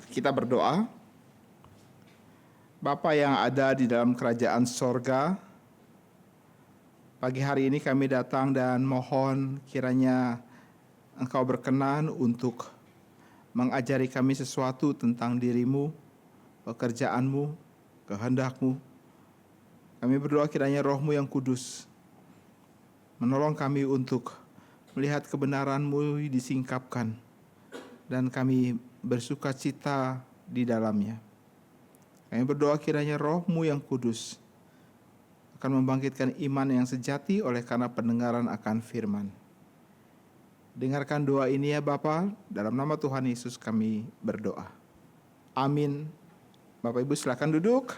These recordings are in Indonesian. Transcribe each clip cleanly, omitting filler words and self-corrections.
kita berdoa. Bapa yang ada di dalam kerajaan sorga, pagi hari ini kami datang dan mohon kiranya Engkau berkenan untuk mengajari kami sesuatu tentang diri-Mu, pekerjaan-Mu, kehendak-Mu. Kami berdoa kiranya Roh-Mu yang kudus menolong kami untuk melihat kebenaran-Mu disingkapkan dan kami bersuka cita di dalamnya. Kami berdoa kiranya Roh-Mu yang kudus akan membangkitkan iman yang sejati oleh karena pendengaran akan firman. Dengarkan doa ini ya Bapa, dalam nama Tuhan Yesus kami berdoa. Amin. Bapak Ibu silakan duduk.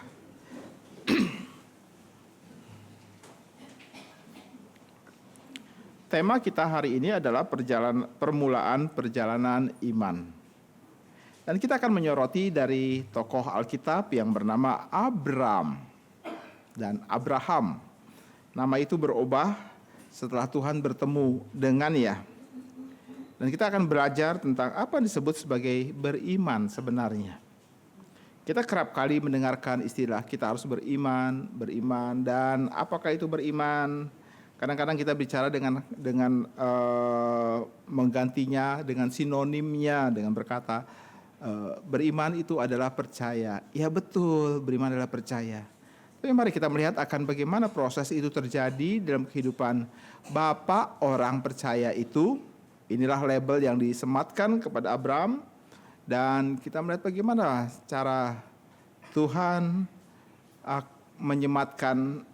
Tema kita hari ini adalah permulaan perjalanan iman. Dan kita akan menyoroti dari tokoh Alkitab yang bernama Abram dan Abraham. Nama itu berubah setelah Tuhan bertemu dengannya. Dan kita akan belajar tentang apa yang disebut sebagai beriman sebenarnya. Kita kerap kali mendengarkan istilah kita harus beriman, dan apakah itu beriman? Kadang-kadang kita bicara dengan menggantinya dengan sinonimnya dengan berkata beriman itu adalah percaya. Ya betul, beriman adalah percaya. Tapi mari kita melihat akan bagaimana proses itu terjadi dalam kehidupan Bapak orang percaya itu. Inilah label yang disematkan kepada Abram. Dan kita melihat bagaimana cara Tuhan menyematkan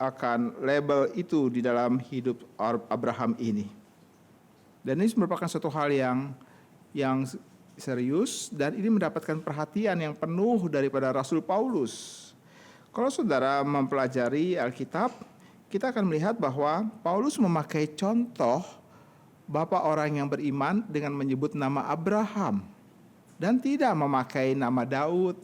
akan label itu di dalam hidup Abraham ini. Dan ini merupakan suatu hal yang serius dan ini mendapatkan perhatian yang penuh daripada Rasul Paulus. Kalau saudara mempelajari Alkitab, kita akan melihat bahwa Paulus memakai contoh bapak orang yang beriman dengan menyebut nama Abraham dan tidak memakai nama Daud.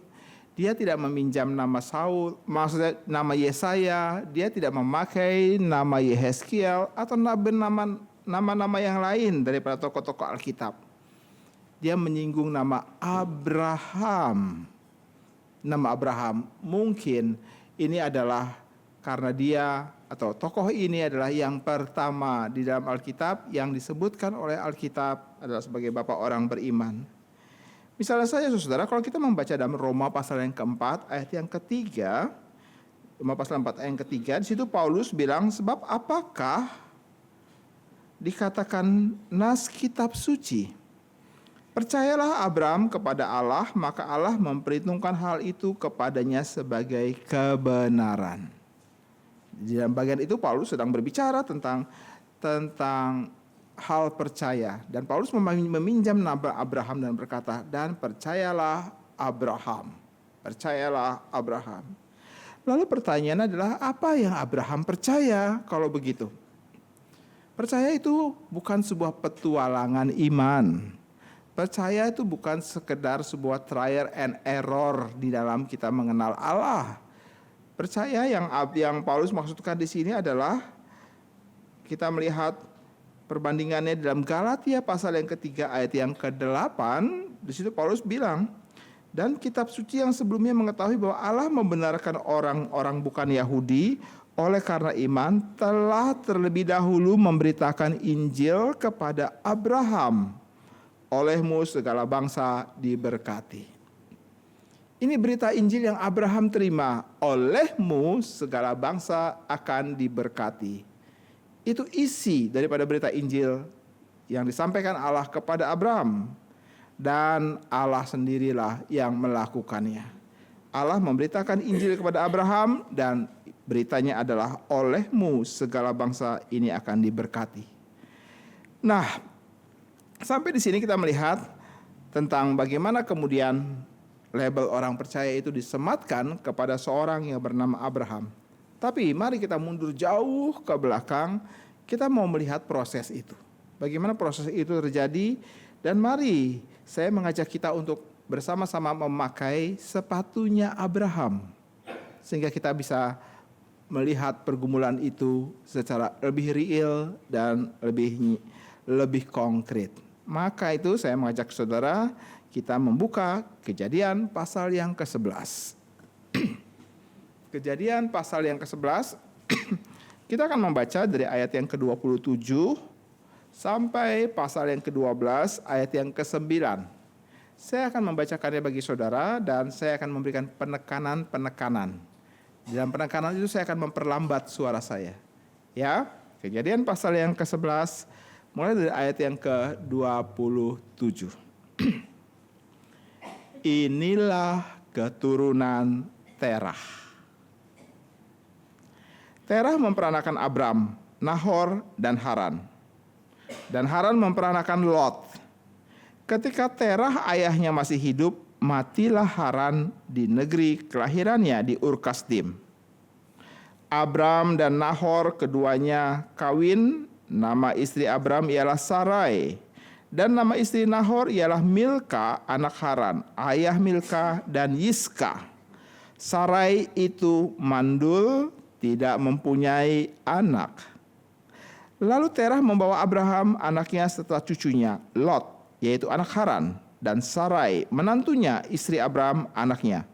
Dia tidak meminjam nama Saul, maksudnya nama Yesaya, dia tidak memakai nama Yehezkiel atau nama-nama yang lain daripada tokoh-tokoh Alkitab. Dia menyinggung nama Abraham. Nama Abraham mungkin ini adalah karena dia atau tokoh ini adalah yang pertama di dalam Alkitab yang disebutkan oleh Alkitab adalah sebagai bapak orang beriman. Misalnya saja saudara, kalau kita membaca dalam Roma pasal yang keempat ayat yang ketiga, Roma pasal 4 ayat yang ketiga, di situ Paulus bilang, sebab apakah dikatakan nas kitab suci? Percayalah Abram kepada Allah, maka Allah memperhitungkan hal itu kepadanya sebagai kebenaran. Di dalam bagian itu Paulus sedang berbicara tentang hal percaya. Dan Paulus meminjam nama Abraham dan berkata, dan percayalah Abraham. Percayalah Abraham. Lalu pertanyaannya adalah, apa yang Abraham percaya kalau begitu? Percaya itu bukan sebuah petualangan iman. Percaya itu bukan sekedar sebuah trial and error di dalam kita mengenal Allah. Percaya yang Paulus maksudkan di sini adalah kita melihat perbandingannya dalam Galatia pasal yang ketiga ayat yang ke-8. Di situ Paulus bilang, dan kitab suci yang sebelumnya mengetahui bahwa Allah membenarkan orang-orang bukan Yahudi oleh karena iman telah terlebih dahulu memberitakan Injil kepada Abraham. Olehmu segala bangsa diberkati. Ini berita Injil yang Abraham terima. Olehmu segala bangsa akan diberkati. Itu isi daripada berita Injil yang disampaikan Allah kepada Abraham. Dan Allah sendirilah yang melakukannya. Allah memberitakan Injil kepada Abraham dan beritanya adalah olehmu segala bangsa ini akan diberkati. Nah, sampai di sini kita melihat tentang bagaimana kemudian label orang percaya itu disematkan kepada seorang yang bernama Abraham. Tapi mari kita mundur jauh ke belakang, kita mau melihat proses itu. Bagaimana proses itu terjadi, dan mari saya mengajak kita untuk bersama-sama memakai sepatunya Abraham. Sehingga kita bisa melihat pergumulan itu secara lebih real dan lebih konkret. Maka itu saya mengajak saudara kita membuka Kejadian pasal yang ke-11. Kejadian pasal yang ke-11, kita akan membaca dari ayat yang ke-27 sampai pasal yang ke-12 ayat yang ke-9. Saya akan membacakannya bagi saudara dan saya akan memberikan penekanan-penekanan. Dalam penekanan itu saya akan memperlambat suara saya. Ya, Kejadian pasal yang ke-11 mulai dari ayat yang ke-27. Inilah keturunan Terah. Terah memperanakan Abram, Nahor, dan Haran. Dan Haran memperanakan Lot. Ketika Terah ayahnya masih hidup, matilah Haran di negeri kelahirannya di Ur Kasdim. Abram dan Nahor keduanya kawin. Nama istri Abram ialah Sarai, dan nama istri Nahor ialah Milka, anak Haran, ayah Milka dan Yiska. Sarai itu mandul, tidak mempunyai anak. Lalu Terah membawa Abraham anaknya setelah cucunya, Lot, yaitu anak Haran, dan Sarai, menantunya, istri Abram, anaknya.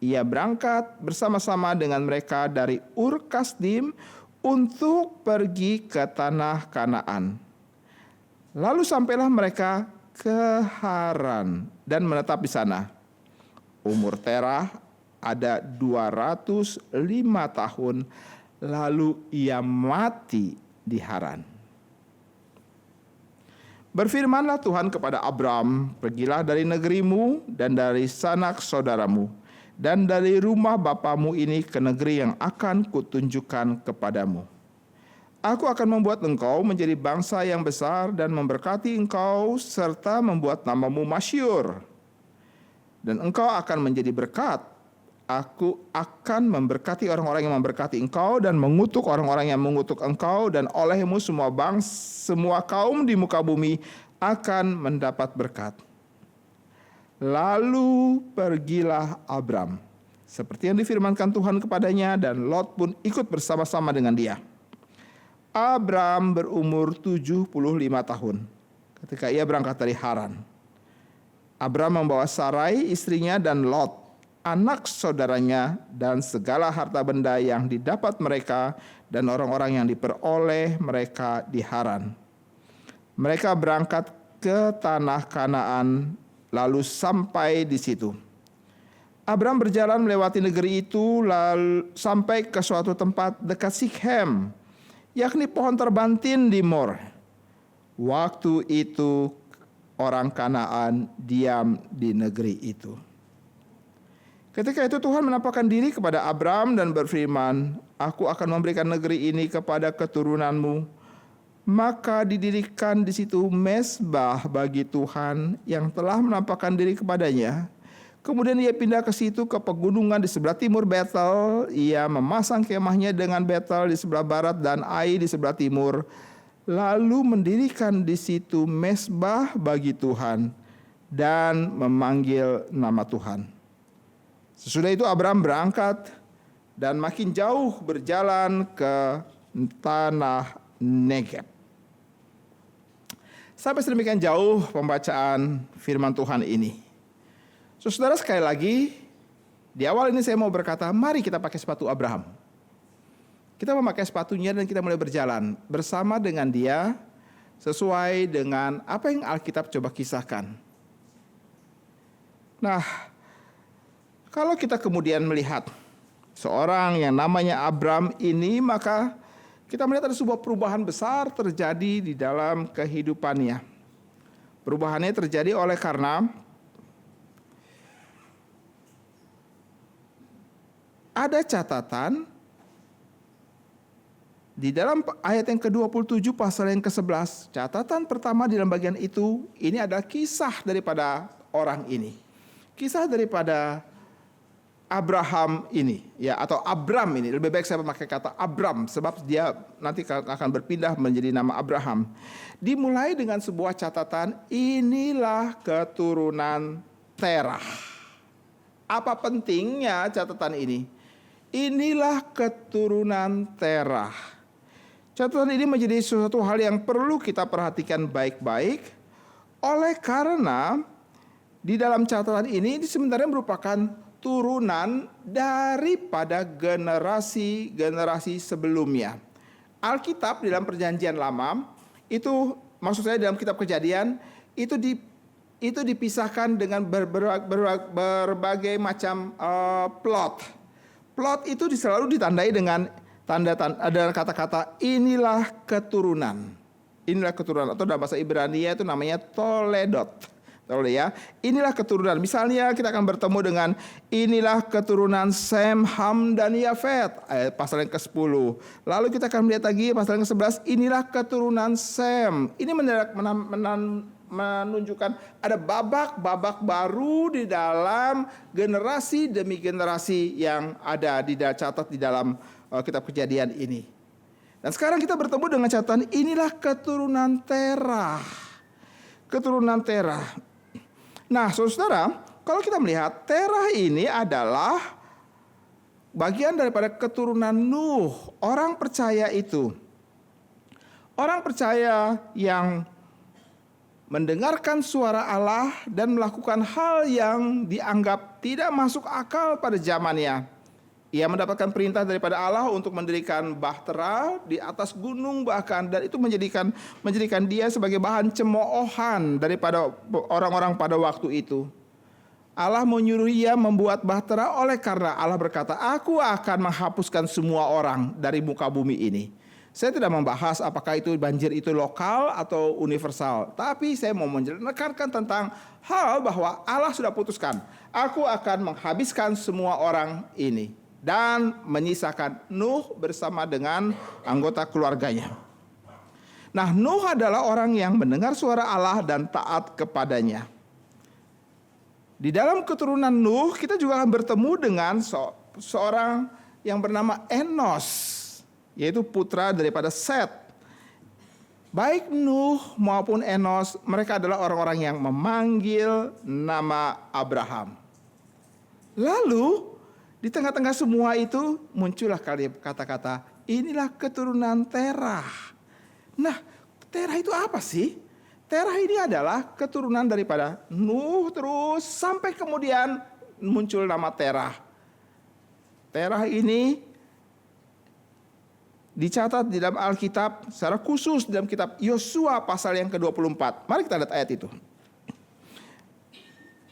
Ia berangkat bersama-sama dengan mereka dari Ur Kasdim untuk pergi ke tanah Kanaan. Lalu sampailah mereka ke Haran dan menetap di sana. Umur Terah ada 205 tahun, lalu ia mati di Haran. Berfirmanlah Tuhan kepada Abram, pergilah dari negerimu dan dari sanak saudaramu dan dari rumah bapamu ini ke negeri yang akan kutunjukkan kepadamu. Aku akan membuat engkau menjadi bangsa yang besar dan memberkati engkau serta membuat namamu masyhur. Dan engkau akan menjadi berkat. Aku akan memberkati orang-orang yang memberkati engkau dan mengutuk orang-orang yang mengutuk engkau, dan olehmu semua kaum di muka bumi akan mendapat berkat. Lalu pergilah Abram, seperti yang difirmankan Tuhan kepadanya, dan Lot pun ikut bersama-sama dengan dia. Abram berumur 75 tahun ketika ia berangkat dari Haran. Abram membawa Sarai istrinya dan Lot, anak saudaranya, dan segala harta benda yang didapat mereka dan orang-orang yang diperoleh mereka di Haran. Mereka berangkat ke tanah Kanaan, lalu sampai di situ. Abram berjalan melewati negeri itu lalu sampai ke suatu tempat dekat Sikhem, yakni pohon terbantin di Mor. Waktu itu orang Kanaan diam di negeri itu. Ketika itu Tuhan menampakkan diri kepada Abram dan berfirman, Aku akan memberikan negeri ini kepada keturunanmu. Maka didirikan di situ mezbah bagi Tuhan yang telah menampakkan diri kepadanya. Kemudian ia pindah ke situ ke pegunungan di sebelah timur Betel. Ia memasang kemahnya dengan Betel di sebelah barat dan Ai di sebelah timur. Lalu mendirikan di situ mezbah bagi Tuhan dan memanggil nama Tuhan. Sesudah itu Abram berangkat dan makin jauh berjalan ke tanah Negeb. Sampai sedemikian jauh pembacaan firman Tuhan ini. Saudara, sekali lagi, di awal ini saya mau berkata, mari kita pakai sepatu Abraham. Kita memakai sepatunya dan kita mulai berjalan bersama dengan dia sesuai dengan apa yang Alkitab coba kisahkan. Nah, kalau kita kemudian melihat seorang yang namanya Abram ini, maka kita melihat ada sebuah perubahan besar terjadi di dalam kehidupannya. Perubahannya terjadi oleh karena ada catatan di dalam ayat yang ke-27 pasal yang ke-11. Catatan pertama di dalam bagian itu, ini adalah kisah daripada orang ini. Kisah daripada Abraham ini, ya, atau Abram ini. Lebih baik saya memakai kata Abram sebab dia nanti akan berpindah menjadi nama Abraham. Dimulai dengan sebuah catatan, inilah keturunan Terah. Apa pentingnya catatan ini? Inilah keturunan Terah. Catatan ini menjadi sesuatu hal yang perlu kita perhatikan baik-baik Oleh karena di dalam catatan ini sebenarnya merupakan turunan daripada generasi-generasi sebelumnya. Alkitab di dalam Perjanjian Lama itu, maksud saya dalam kitab Kejadian, itu dipisahkan dengan berbagai macam plot. Plot itu selalu ditandai dengan ada kata-kata inilah keturunan. Inilah keturunan, atau dalam bahasa Ibrani itu namanya toledot. Ya, inilah keturunan. Misalnya kita akan bertemu dengan inilah keturunan Sem, Ham, dan Yafet, pasal yang ke-10. Lalu kita akan melihat lagi pasal yang ke-11, inilah keturunan Sem. Ini menunjukkan ada babak-babak baru di dalam generasi demi generasi yang ada catat di dalam kitab Kejadian ini. Dan sekarang kita bertemu dengan catatan inilah keturunan Terah. Keturunan Terah. Nah, saudara, kalau kita melihat Terah ini adalah bagian daripada keturunan Nuh, orang percaya itu. Orang percaya yang mendengarkan suara Allah dan melakukan hal yang dianggap tidak masuk akal pada zamannya. Ia mendapatkan perintah daripada Allah untuk mendirikan bahtera di atas gunung bahkan, dan itu menjadikan dia sebagai bahan cemoohan daripada orang-orang pada waktu itu. Allah menyuruh ia membuat bahtera oleh karena Allah berkata, aku akan menghapuskan semua orang dari muka bumi ini. Saya tidak membahas apakah itu banjir itu lokal atau universal, tapi saya mau menekankan tentang hal bahwa Allah sudah putuskan, aku akan menghabiskan semua orang ini dan menyisakan Nuh bersama dengan anggota keluarganya. Nah, Nuh adalah orang yang mendengar suara Allah dan taat kepadanya. Di dalam keturunan Nuh kita juga akan bertemu dengan seorang yang bernama Enos, yaitu putra daripada Set. Baik Nuh maupun Enos, mereka adalah orang-orang yang memanggil nama Abraham. Lalu di tengah-tengah semua itu muncullah kata-kata inilah keturunan Terah. Nah, Terah itu apa sih? Terah ini adalah keturunan daripada Nuh terus sampai kemudian muncul nama Terah. Terah ini dicatat di dalam Alkitab secara khusus dalam kitab Yosua pasal yang ke-24. Mari kita lihat ayat itu.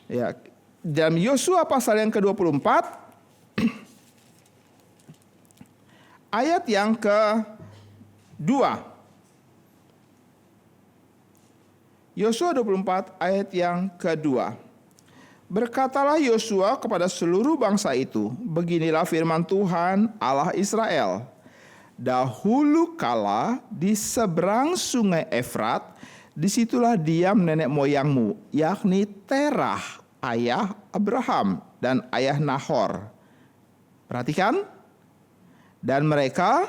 Ya, dalam Yosua pasal yang ke-24 ayat yang ke-2. Yosua 24 ayat yang ke-2. Berkatalah Yosua kepada seluruh bangsa itu, beginilah firman Tuhan Allah Israel. Dahulu kala di seberang sungai Efrat, disitulah diam nenek moyangmu, yakni Terah, ayah Abraham dan ayah Nahor. Perhatikan. Dan mereka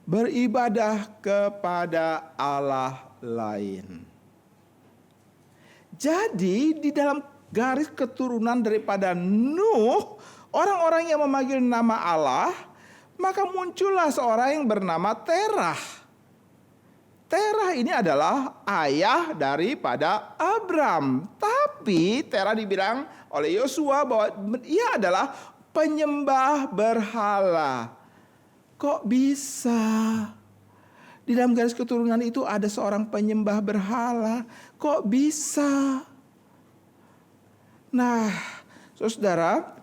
beribadah kepada Allah lain. Jadi di dalam garis keturunan daripada Nuh, orang-orang yang memanggil nama Allah, maka muncullah seorang yang bernama Terah. Terah ini adalah ayah daripada Abram. Tapi Terah dibilang oleh Yosua bahwa ia adalah penyembah berhala. Kok bisa? Di dalam garis keturunan itu ada seorang penyembah berhala. Kok bisa? Nah, saudara,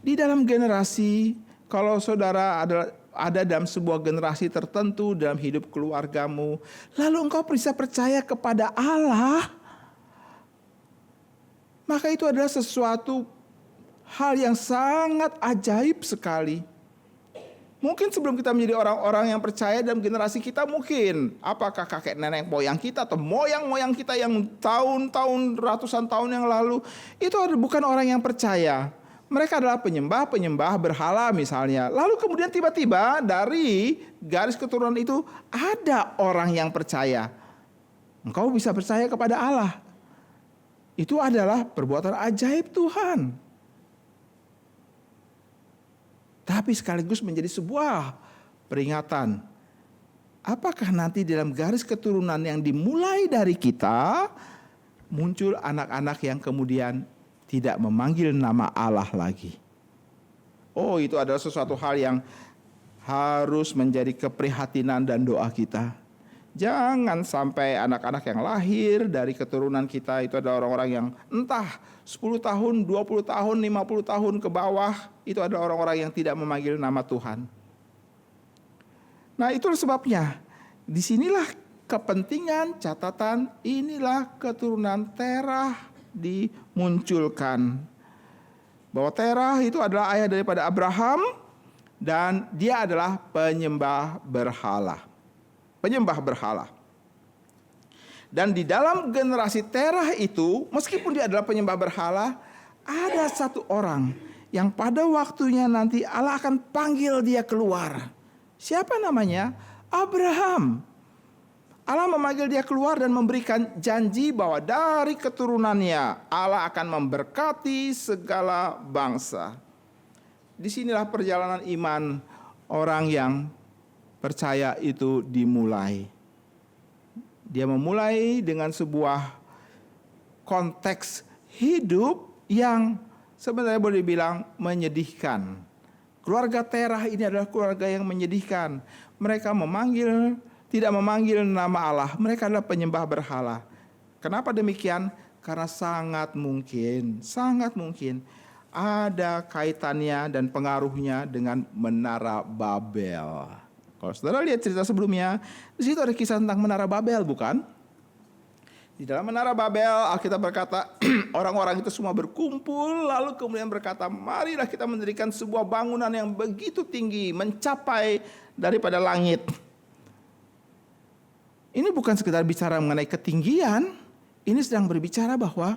di dalam generasi, kalau saudara ada dalam sebuah generasi tertentu dalam hidup keluargamu, lalu engkau bisa percaya kepada Allah, maka itu adalah sesuatu hal yang sangat ajaib sekali. Mungkin sebelum kita menjadi orang-orang yang percaya dalam generasi kita, mungkin apakah kakek nenek moyang kita atau moyang-moyang kita yang tahun-tahun, ratusan tahun yang lalu, itu bukan orang yang percaya. Mereka adalah penyembah-penyembah berhala misalnya. Lalu kemudian tiba-tiba dari garis keturunan itu ada orang yang percaya. Engkau bisa percaya kepada Allah. Itu adalah perbuatan ajaib Tuhan. Tapi sekaligus menjadi sebuah peringatan apakah nanti dalam garis keturunan yang dimulai dari kita muncul anak-anak yang kemudian tidak memanggil nama Allah lagi? Oh, itu adalah sesuatu hal yang harus menjadi keprihatinan dan doa kita. Jangan sampai anak-anak yang lahir dari keturunan kita itu adalah orang-orang yang entah 10 tahun, 20 tahun, 50 tahun ke bawah, itu adalah orang-orang yang tidak memanggil nama Tuhan. Nah, itulah sebabnya. Disinilah kepentingan catatan, inilah keturunan Terah dimunculkan. Bahwa Terah itu adalah ayah daripada Abraham dan dia adalah penyembah berhala. Penyembah berhala. Dan di dalam generasi Terah itu, meskipun dia adalah penyembah berhala, ada satu orang yang pada waktunya nanti Allah akan panggil dia keluar. Siapa namanya? Abraham. Allah memanggil dia keluar dan memberikan janji bahwa dari keturunannya Allah akan memberkati segala bangsa. Disinilah perjalanan iman orang yang percaya itu dimulai. Dia memulai dengan sebuah konteks hidup yang sebenarnya boleh dibilang menyedihkan. Keluarga Terah ini adalah keluarga yang menyedihkan. Mereka tidak memanggil nama Allah. Mereka adalah penyembah berhala. Kenapa demikian? Karena sangat mungkin ada kaitannya dan pengaruhnya dengan Menara Babel. Kalau saudara lihat cerita sebelumnya, di situ ada kisah tentang Menara Babel, bukan? Di dalam Menara Babel, Alkitab berkata, orang-orang itu semua berkumpul, lalu kemudian berkata, marilah kita mendirikan sebuah bangunan yang begitu tinggi, mencapai daripada langit. Ini bukan sekedar bicara mengenai ketinggian, ini sedang berbicara bahwa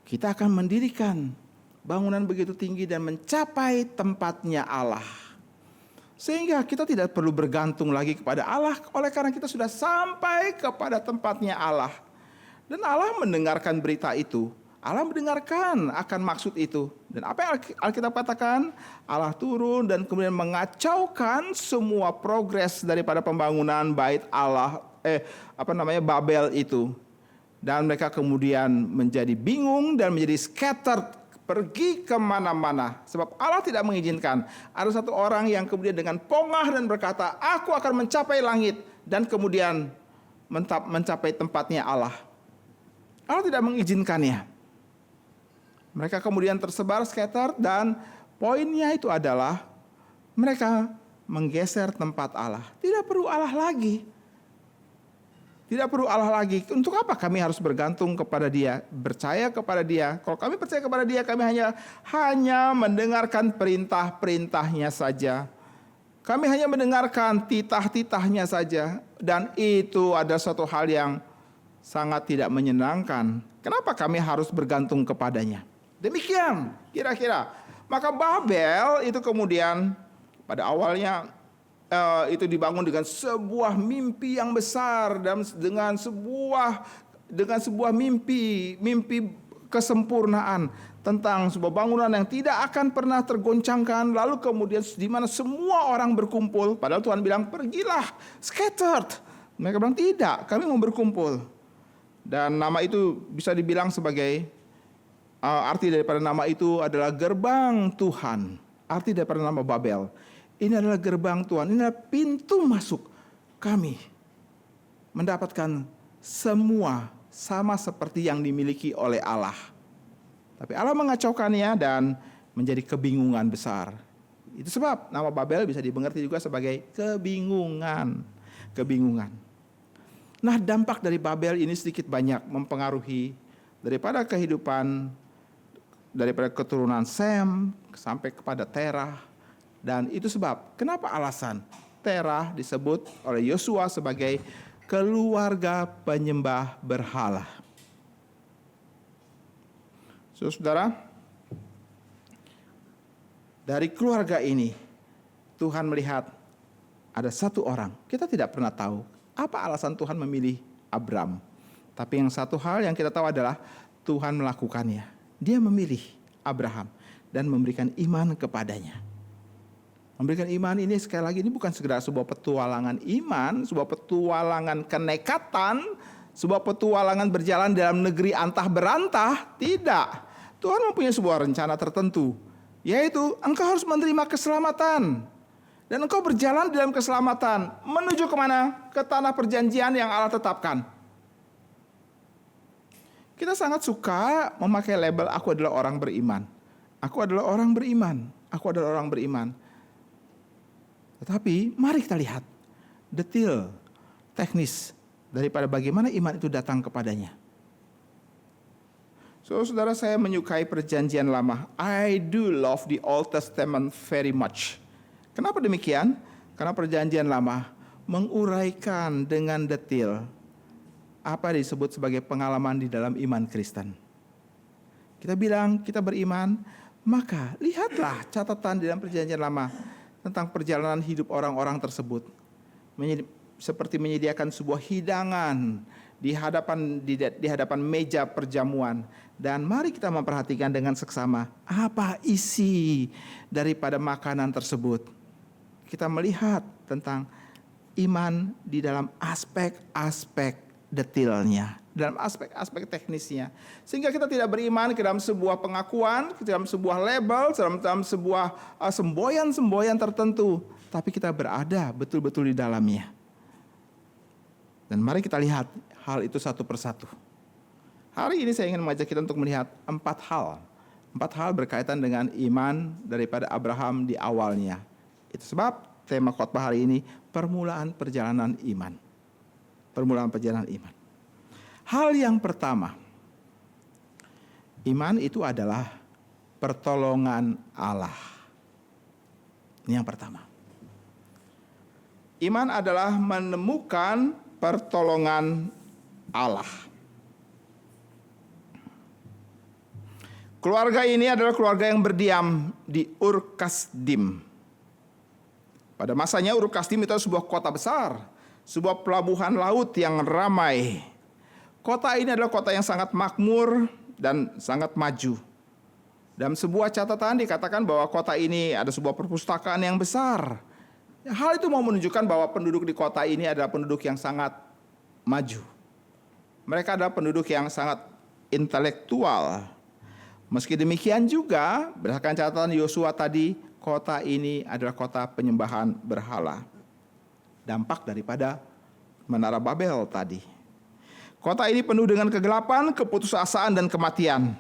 kita akan mendirikan bangunan begitu tinggi dan mencapai tempatnya Allah. Sehingga kita tidak perlu bergantung lagi kepada Allah, oleh karena kita sudah sampai kepada tempatnya Allah. Dan Allah mendengarkan berita itu. Allah mendengarkan akan maksud itu. Dan apa yang Alkitab katakan? Allah turun dan kemudian mengacaukan semua progres daripada pembangunan bait Allah, Babel itu. Dan mereka kemudian menjadi bingung dan menjadi scattered, pergi kemana-mana. Sebab Allah tidak mengizinkan. Ada satu orang yang kemudian dengan pongah dan berkata, aku akan mencapai langit. Dan kemudian mencapai tempatnya Allah. Allah tidak mengizinkannya. Mereka kemudian tersebar, scatter, dan poinnya itu adalah mereka menggeser tempat Allah. Tidak perlu Allah lagi. Tidak perlu Allah lagi. Untuk apa kami harus bergantung kepada Dia, percaya kepada Dia? Kalau kami percaya kepada Dia, kami hanya mendengarkan perintah-perintahnya saja. Kami hanya mendengarkan titah-titahnya saja. Dan itu ada suatu hal yang sangat tidak menyenangkan. Kenapa kami harus bergantung kepadanya? Demikian kira-kira. Maka Babel itu kemudian pada awalnya itu dibangun dengan sebuah mimpi yang besar dan dengan sebuah mimpi kesempurnaan tentang sebuah bangunan yang tidak akan pernah tergoncangkan, lalu kemudian di mana semua orang berkumpul, padahal Tuhan bilang pergilah, scattered. Mereka bilang tidak, kami mau berkumpul. Dan nama itu bisa dibilang sebagai arti daripada nama itu adalah gerbang Tuhan. Arti daripada nama Babel, ini adalah gerbang Tuhan, ini adalah pintu masuk kami mendapatkan semua sama seperti yang dimiliki oleh Allah. Tapi Allah mengacaukannya dan menjadi kebingungan besar. Itu sebab nama Babel bisa dimengerti juga sebagai kebingungan. Nah, dampak dari Babel ini sedikit banyak mempengaruhi daripada kehidupan, daripada keturunan Sem sampai kepada Terah. Dan itu sebab kenapa alasan Terah disebut oleh Yosua sebagai keluarga penyembah berhala. Saudara, dari keluarga ini Tuhan melihat ada satu orang. Kita tidak pernah tahu apa alasan Tuhan memilih Abram. Tapi yang satu hal yang kita tahu adalah Tuhan melakukannya. Dia memilih Abraham dan memberikan iman kepadanya. Memberikan iman ini sekali lagi ini bukan sekedar sebuah petualangan iman, sebuah petualangan kenekatan, sebuah petualangan berjalan dalam negeri antah berantah. Tidak. Tuhan mempunyai sebuah rencana tertentu, yaitu engkau harus menerima keselamatan. Dan engkau berjalan di dalam keselamatan. Menuju kemana? Ke tanah perjanjian yang Allah tetapkan. Kita sangat suka memakai label aku adalah orang beriman. Aku adalah orang beriman. Aku adalah orang beriman. Tetapi mari kita lihat detail teknis daripada bagaimana iman itu datang kepadanya. Saudara, saya menyukai perjanjian lama. I do love the Old Testament very much. Kenapa demikian? Karena perjanjian lama menguraikan dengan detail apa disebut sebagai pengalaman di dalam iman Kristen. Kita bilang kita beriman, maka lihatlah catatan di dalam perjanjian lama tentang perjalanan hidup orang-orang tersebut. Seperti menyediakan sebuah hidangan di hadapan meja perjamuan. Dan mari kita memperhatikan dengan seksama apa isi daripada makanan tersebut. Kita melihat tentang iman di dalam aspek-aspek detailnya, dalam aspek-aspek teknisnya. Sehingga kita tidak beriman ke dalam sebuah pengakuan, ke dalam sebuah label, dalam sebuah semboyan-semboyan tertentu. Tapi kita berada betul-betul di dalamnya. Dan mari kita lihat hal itu satu persatu. Hari ini saya ingin mengajak kita untuk melihat 4 hal. 4 hal berkaitan dengan iman daripada Abraham di awalnya. Itu sebab tema khotbah hari ini, permulaan perjalanan iman. Permulaan perjalanan iman. Hal yang pertama, iman itu adalah pertolongan Allah. Ini yang pertama. Iman adalah menemukan pertolongan Allah. Keluarga ini adalah keluarga yang berdiam di Ur Kasdim. Pada masanya Ur Kasdim itu sebuah kota besar, sebuah pelabuhan laut yang ramai. Kota ini adalah kota yang sangat makmur dan sangat maju. Dalam sebuah catatan dikatakan bahwa kota ini ada sebuah perpustakaan yang besar. Hal itu mau menunjukkan bahwa penduduk di kota ini adalah penduduk yang sangat maju. Mereka adalah penduduk yang sangat intelektual. Meski demikian juga, berdasarkan catatan Yosua tadi, kota ini adalah kota penyembahan berhala. Dampak daripada Menara Babel tadi. Kota ini penuh dengan kegelapan, keputusasaan, dan kematian.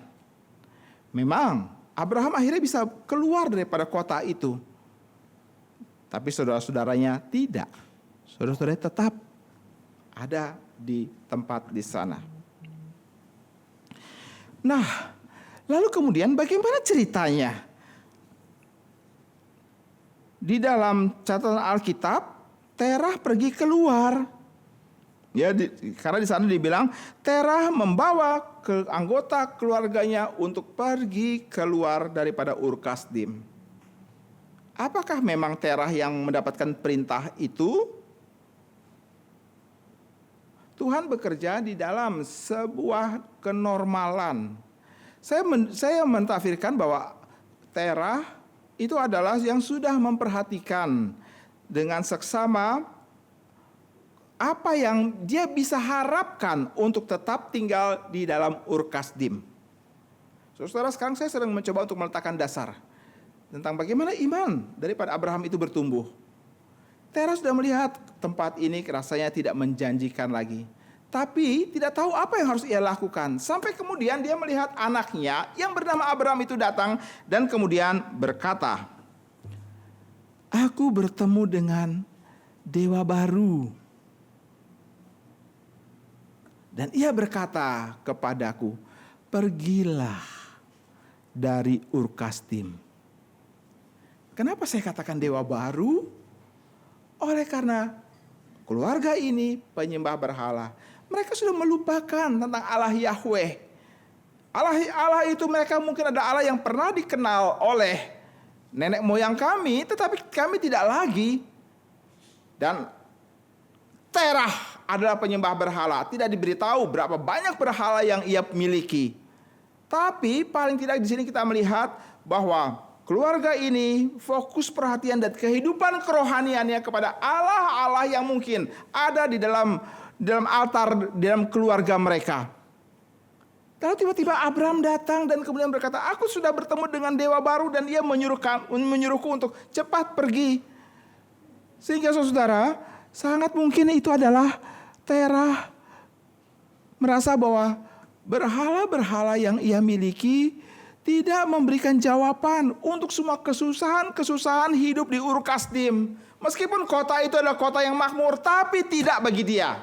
Memang, Abraham akhirnya bisa keluar daripada kota itu. Tapi saudara-saudaranya tidak. Saudara-saudaranya tetap ada di tempat di sana. Nah, lalu kemudian bagaimana ceritanya? Di dalam catatan Alkitab, Terah pergi keluar. Ya, karena di sana dibilang Terah membawa ke anggota keluarganya untuk pergi keluar daripada Ur Kasdim. Apakah memang Terah yang mendapatkan perintah itu? Tuhan bekerja di dalam sebuah kenormalan. Saya mentafsirkan bahwa Terah itu adalah yang sudah memperhatikan dengan seksama apa yang dia bisa harapkan untuk tetap tinggal di dalam Ur Kasdim. Saudara, sekarang saya sedang mencoba untuk meletakkan dasar tentang bagaimana iman daripada Abraham itu bertumbuh. Terah sudah melihat tempat ini rasanya tidak menjanjikan lagi. Tapi tidak tahu apa yang harus ia lakukan. Sampai kemudian dia melihat anaknya yang bernama Abraham itu datang dan kemudian berkata, "Aku bertemu dengan dewa baru." Dan ia berkata kepadaku, "Pergilah dari Ur Kasdim." Kenapa saya katakan dewa baru? Oleh karena keluarga ini penyembah berhala. Mereka sudah melupakan tentang Allah Yahweh. Allah itu mereka mungkin ada Allah yang pernah dikenal oleh nenek moyang kami, tetapi kami tidak lagi. Dan Terah adalah penyembah berhala. Tidak diberitahu berapa banyak berhala yang ia miliki. Tapi paling tidak di sini kita melihat bahwa keluarga ini fokus perhatian dan kehidupan kerohaniannya kepada Allah-Allah yang mungkin ada di dalam altar, di dalam keluarga mereka. Lalu tiba-tiba Abraham datang dan kemudian berkata, aku sudah bertemu dengan dewa baru dan dia menyuruhku untuk cepat pergi. Sehingga saudara, sangat mungkin itu adalah Terah merasa bahwa berhala-berhala yang ia miliki tidak memberikan jawaban untuk semua kesusahan hidup di Ur Kasdim. Meskipun kota itu adalah kota yang makmur, tapi tidak bagi dia.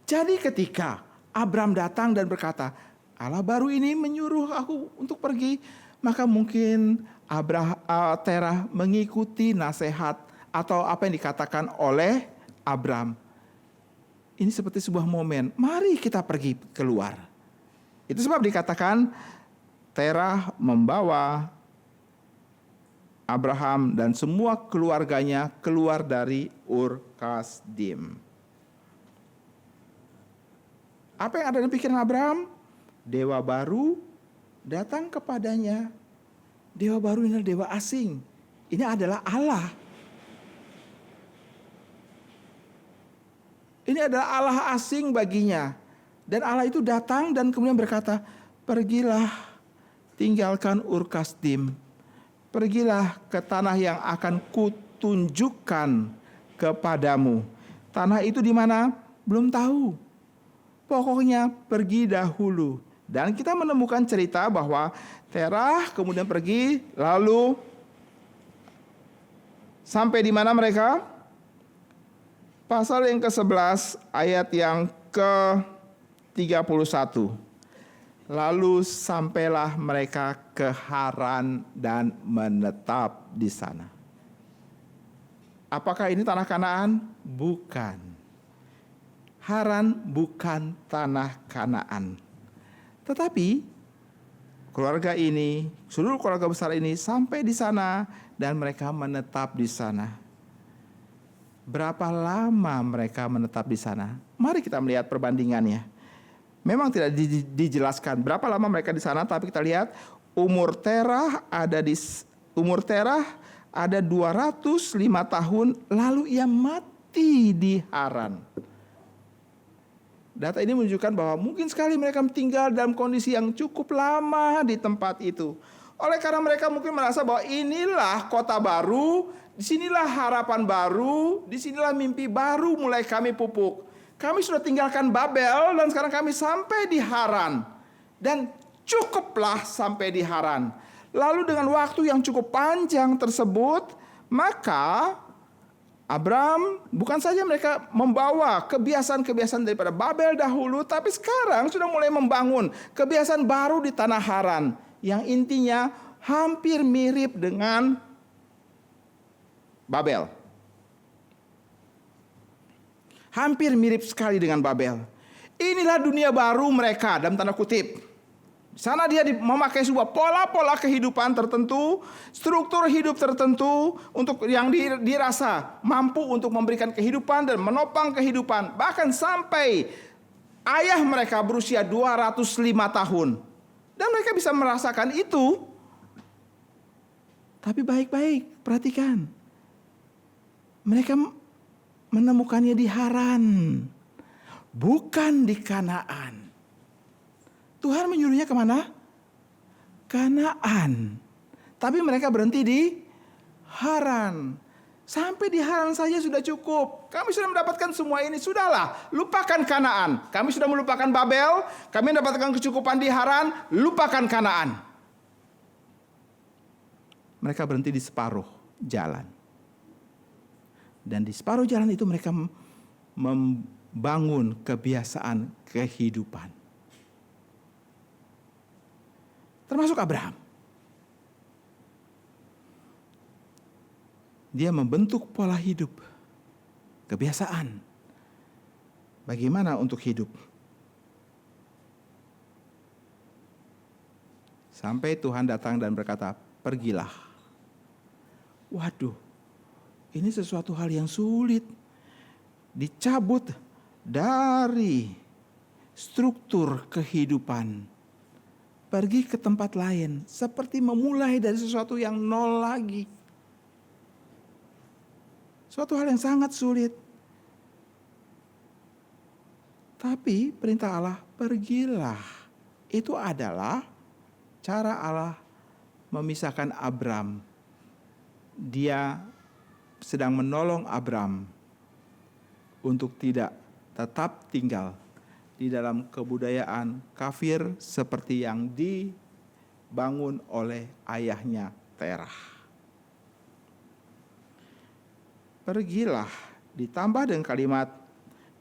Jadi ketika Abraham datang dan berkata, Allah baru ini menyuruh aku untuk pergi, maka mungkin Terah mengikuti nasihat atau apa yang dikatakan oleh Abraham. Ini seperti sebuah momen, mari kita pergi keluar. Itu sebab dikatakan Terah membawa Abraham dan semua keluarganya keluar dari Ur Kasdim. Apa yang ada di pikiran Abraham? Dewa baru datang kepadanya. Dewa baru ini adalah dewa asing. Ini adalah Allah. Ini adalah Allah asing baginya. Dan Allah itu datang dan kemudian berkata, pergilah, tinggalkan Ur Kasdim. Pergilah ke tanah yang akan kutunjukkan kepadamu. Tanah itu di mana? Belum tahu. Pokoknya pergi dahulu. Dan kita menemukan cerita bahwa Terah kemudian pergi, lalu sampai di mana mereka? Pasal yang ke-11 ayat yang ke-31. Lalu sampailah mereka ke Haran dan menetap di sana. Apakah ini tanah Kanaan? Bukan. Haran bukan tanah Kanaan. Tetapi keluarga ini, seluruh keluarga besar ini sampai di sana dan mereka menetap di sana. Berapa lama mereka menetap di sana? Mari kita melihat perbandingannya. Memang tidak dijelaskan berapa lama mereka di sana, tapi kita lihat umur Terah ada 205 tahun, lalu ia mati di Haran. Data ini menunjukkan bahwa mungkin sekali mereka tinggal dalam kondisi yang cukup lama di tempat itu. Oleh karena mereka mungkin merasa bahwa inilah kota baru, disinilah harapan baru, disinilah mimpi baru mulai kami pupuk. Kami sudah tinggalkan Babel dan sekarang kami sampai di Haran. Dan cukuplah sampai di Haran. Lalu dengan waktu yang cukup panjang tersebut, maka Abraham bukan saja mereka membawa kebiasaan-kebiasaan daripada Babel dahulu, tapi sekarang sudah mulai membangun kebiasaan baru di tanah Haran yang intinya hampir mirip dengan Babel. Hampir mirip sekali dengan Babel. Inilah dunia baru mereka dalam tanda kutip. Di sana dia memakai sebuah pola-pola kehidupan tertentu, struktur hidup tertentu untuk yang dirasa mampu untuk memberikan kehidupan dan menopang kehidupan. Bahkan sampai ayah mereka berusia 205 tahun. Dan mereka bisa merasakan itu. Tapi baik-baik, perhatikan. Mereka menemukannya di Haran, bukan di Kanaan. Tuhan menyuruhnya kemana? Kanaan. Tapi mereka berhenti di Haran. Sampai di Haran saja sudah cukup. Kami sudah mendapatkan semua ini. Sudahlah, lupakan Kanaan. Kami sudah melupakan Babel. Kami mendapatkan kecukupan di Haran. Lupakan Kanaan. Mereka berhenti di separuh jalan. Dan di separuh jalan itu mereka membangun kebiasaan kehidupan. Termasuk Abraham. Dia membentuk pola hidup, kebiasaan. Bagaimana untuk hidup? Sampai Tuhan datang dan berkata, pergilah. Waduh, ini sesuatu hal yang sulit. Dicabut dari struktur kehidupan pergi ke tempat lain, seperti memulai dari sesuatu yang nol lagi. Suatu hal yang sangat sulit. Tapi perintah Allah, pergilah. Itu adalah cara Allah memisahkan Abram. Dia sedang menolong Abram untuk tidak tetap tinggal di dalam kebudayaan kafir seperti yang dibangun oleh ayahnya Terah. Pergilah, ditambah dengan kalimat,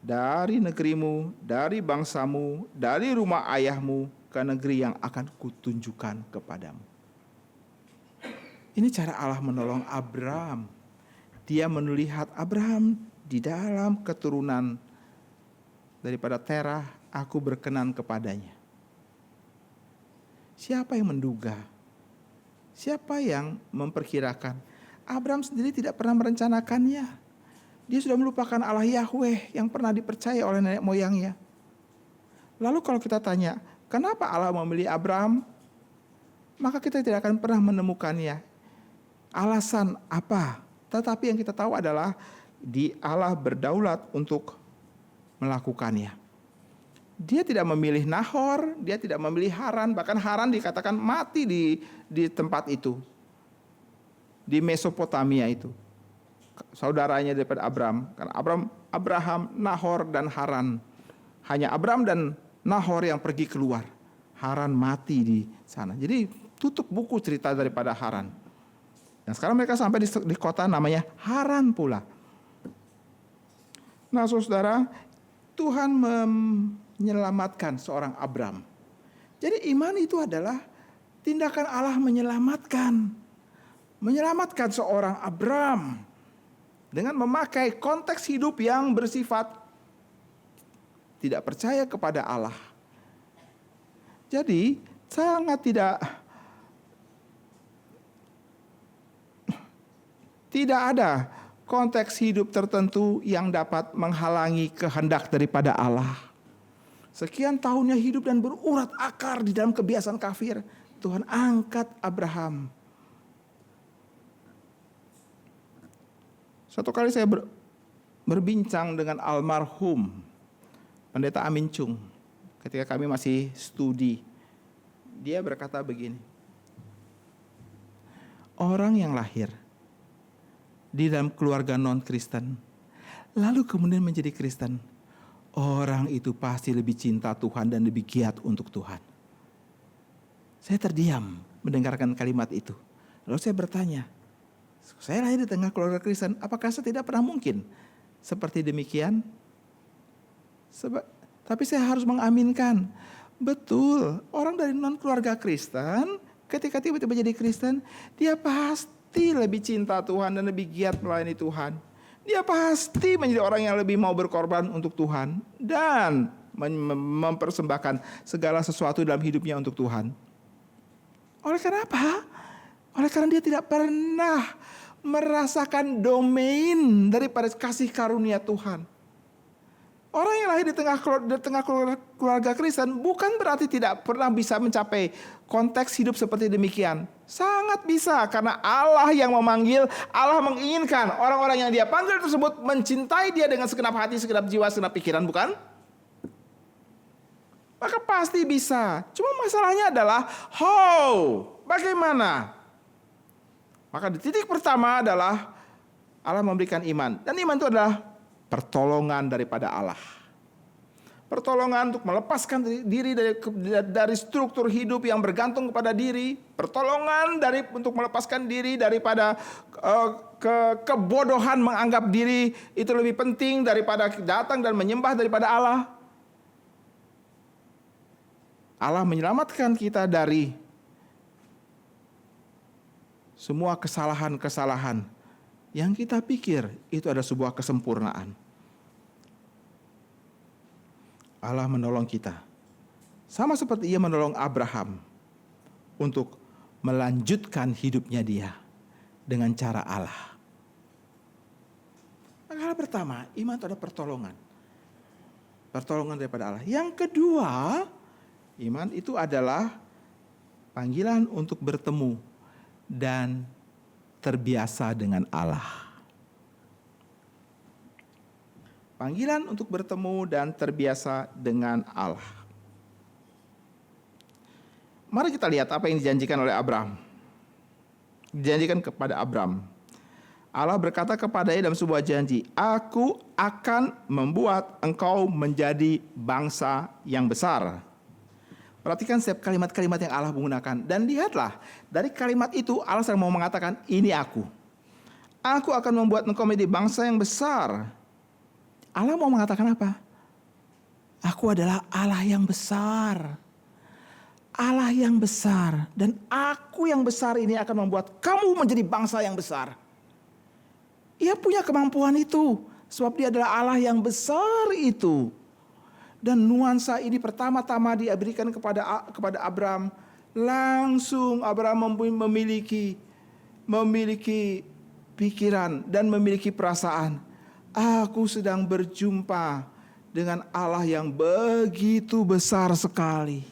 dari negerimu, dari bangsamu, dari rumah ayahmu ke negeri yang akan kutunjukkan kepadamu. Ini cara Allah menolong Abram. Dia melihat Abram di dalam keturunan daripada Terah, aku berkenan kepadanya. Siapa yang menduga? Siapa yang memperkirakan? Abram sendiri tidak pernah merencanakannya. Dia sudah melupakan Allah Yahweh yang pernah dipercaya oleh nenek moyangnya. Lalu kalau kita tanya, kenapa Allah memilih Abram? Maka kita tidak akan pernah menemukannya. Alasan apa? Tetapi yang kita tahu adalah Allah berdaulat untuk melakukannya. Dia tidak memilih Nahor, dia tidak memilih Haran, bahkan Haran dikatakan mati di tempat itu. Di Mesopotamia itu. Saudaranya daripada Abram, karena Abraham, Nahor dan Haran. Hanya Abram dan Nahor yang pergi keluar. Haran mati di sana. Jadi tutup buku cerita daripada Haran. Dan sekarang mereka sampai di kota namanya Haran pula. Nah, saudara, Tuhan menyelamatkan seorang Abram. Jadi iman itu adalah tindakan Allah menyelamatkan. Menyelamatkan seorang Abram dengan memakai konteks hidup yang bersifat tidak percaya kepada Allah. Jadi sangat tidak ada konteks hidup tertentu yang dapat menghalangi kehendak daripada Allah. Sekian tahunnya hidup dan berurat akar di dalam kebiasaan kafir, Tuhan angkat Abraham. Suatu kali saya berbincang dengan almarhum Pendeta Amin Chung ketika kami masih studi. Dia berkata begini, orang yang lahir di dalam keluarga non-Kristen, lalu kemudian menjadi Kristen, orang itu pasti lebih cinta Tuhan dan lebih giat untuk Tuhan. Saya terdiam mendengarkan kalimat itu. Lalu saya bertanya, saya lahir di tengah keluarga Kristen, apakah saya tidak pernah mungkin seperti demikian? Tapi saya harus mengaminkan, betul, orang dari non-keluarga Kristen, ketika tiba-tiba jadi Kristen, dia pasti lebih cinta Tuhan dan lebih giat melayani Tuhan. Dia pasti menjadi orang yang lebih mau berkorban untuk Tuhan dan mempersembahkan segala sesuatu dalam hidupnya untuk Tuhan. Oleh karena apa? Oleh karena dia tidak pernah merasakan domain daripada kasih karunia Tuhan. Orang yang lahir di tengah keluarga Kristen bukan berarti tidak pernah bisa mencapai konteks hidup seperti demikian. Sangat bisa, karena Allah yang memanggil, Allah menginginkan orang-orang yang dia panggil tersebut mencintai dia dengan segenap hati, segenap jiwa, segenap pikiran, bukan? Maka pasti bisa. Cuma masalahnya adalah bagaimana? Maka di titik pertama adalah Allah memberikan iman. Dan iman itu adalah pertolongan daripada Allah. Pertolongan untuk melepaskan diri dari struktur hidup yang bergantung kepada diri. Pertolongan untuk melepaskan diri daripada kebodohan menganggap diri itu lebih penting daripada datang dan menyembah daripada Allah. Allah menyelamatkan kita dari semua kesalahan-kesalahan yang kita pikir itu ada sebuah kesempurnaan. Allah menolong kita. Sama seperti ia menolong Abraham untuk melanjutkan hidupnya dia dengan cara Allah. Maka hal pertama, iman itu ada pertolongan. Pertolongan daripada Allah. Yang kedua, iman itu adalah Panggilan untuk bertemu dan terbiasa dengan Allah. Panggilan untuk bertemu dan terbiasa dengan Allah. Mari kita lihat apa yang dijanjikan oleh Abraham. Dijanjikan kepada Abraham. Allah berkata kepadanya dalam sebuah janji, "Aku akan membuat engkau menjadi bangsa yang besar." Perhatikan setiap kalimat-kalimat yang Allah menggunakan. Dan lihatlah, dari kalimat itu Allah sedang mau mengatakan, ini aku. Aku akan membuat engkau menjadi bangsa yang besar. Allah mau mengatakan apa? Aku adalah Allah yang besar. Allah yang besar. Dan aku yang besar ini akan membuat kamu menjadi bangsa yang besar. Ia punya kemampuan itu. Sebab dia adalah Allah yang besar itu. Dan nuansa ini pertama-tama diberikan kepada Abraham. Langsung Abraham memiliki pikiran dan memiliki perasaan. Aku sedang berjumpa dengan Allah yang begitu besar sekali.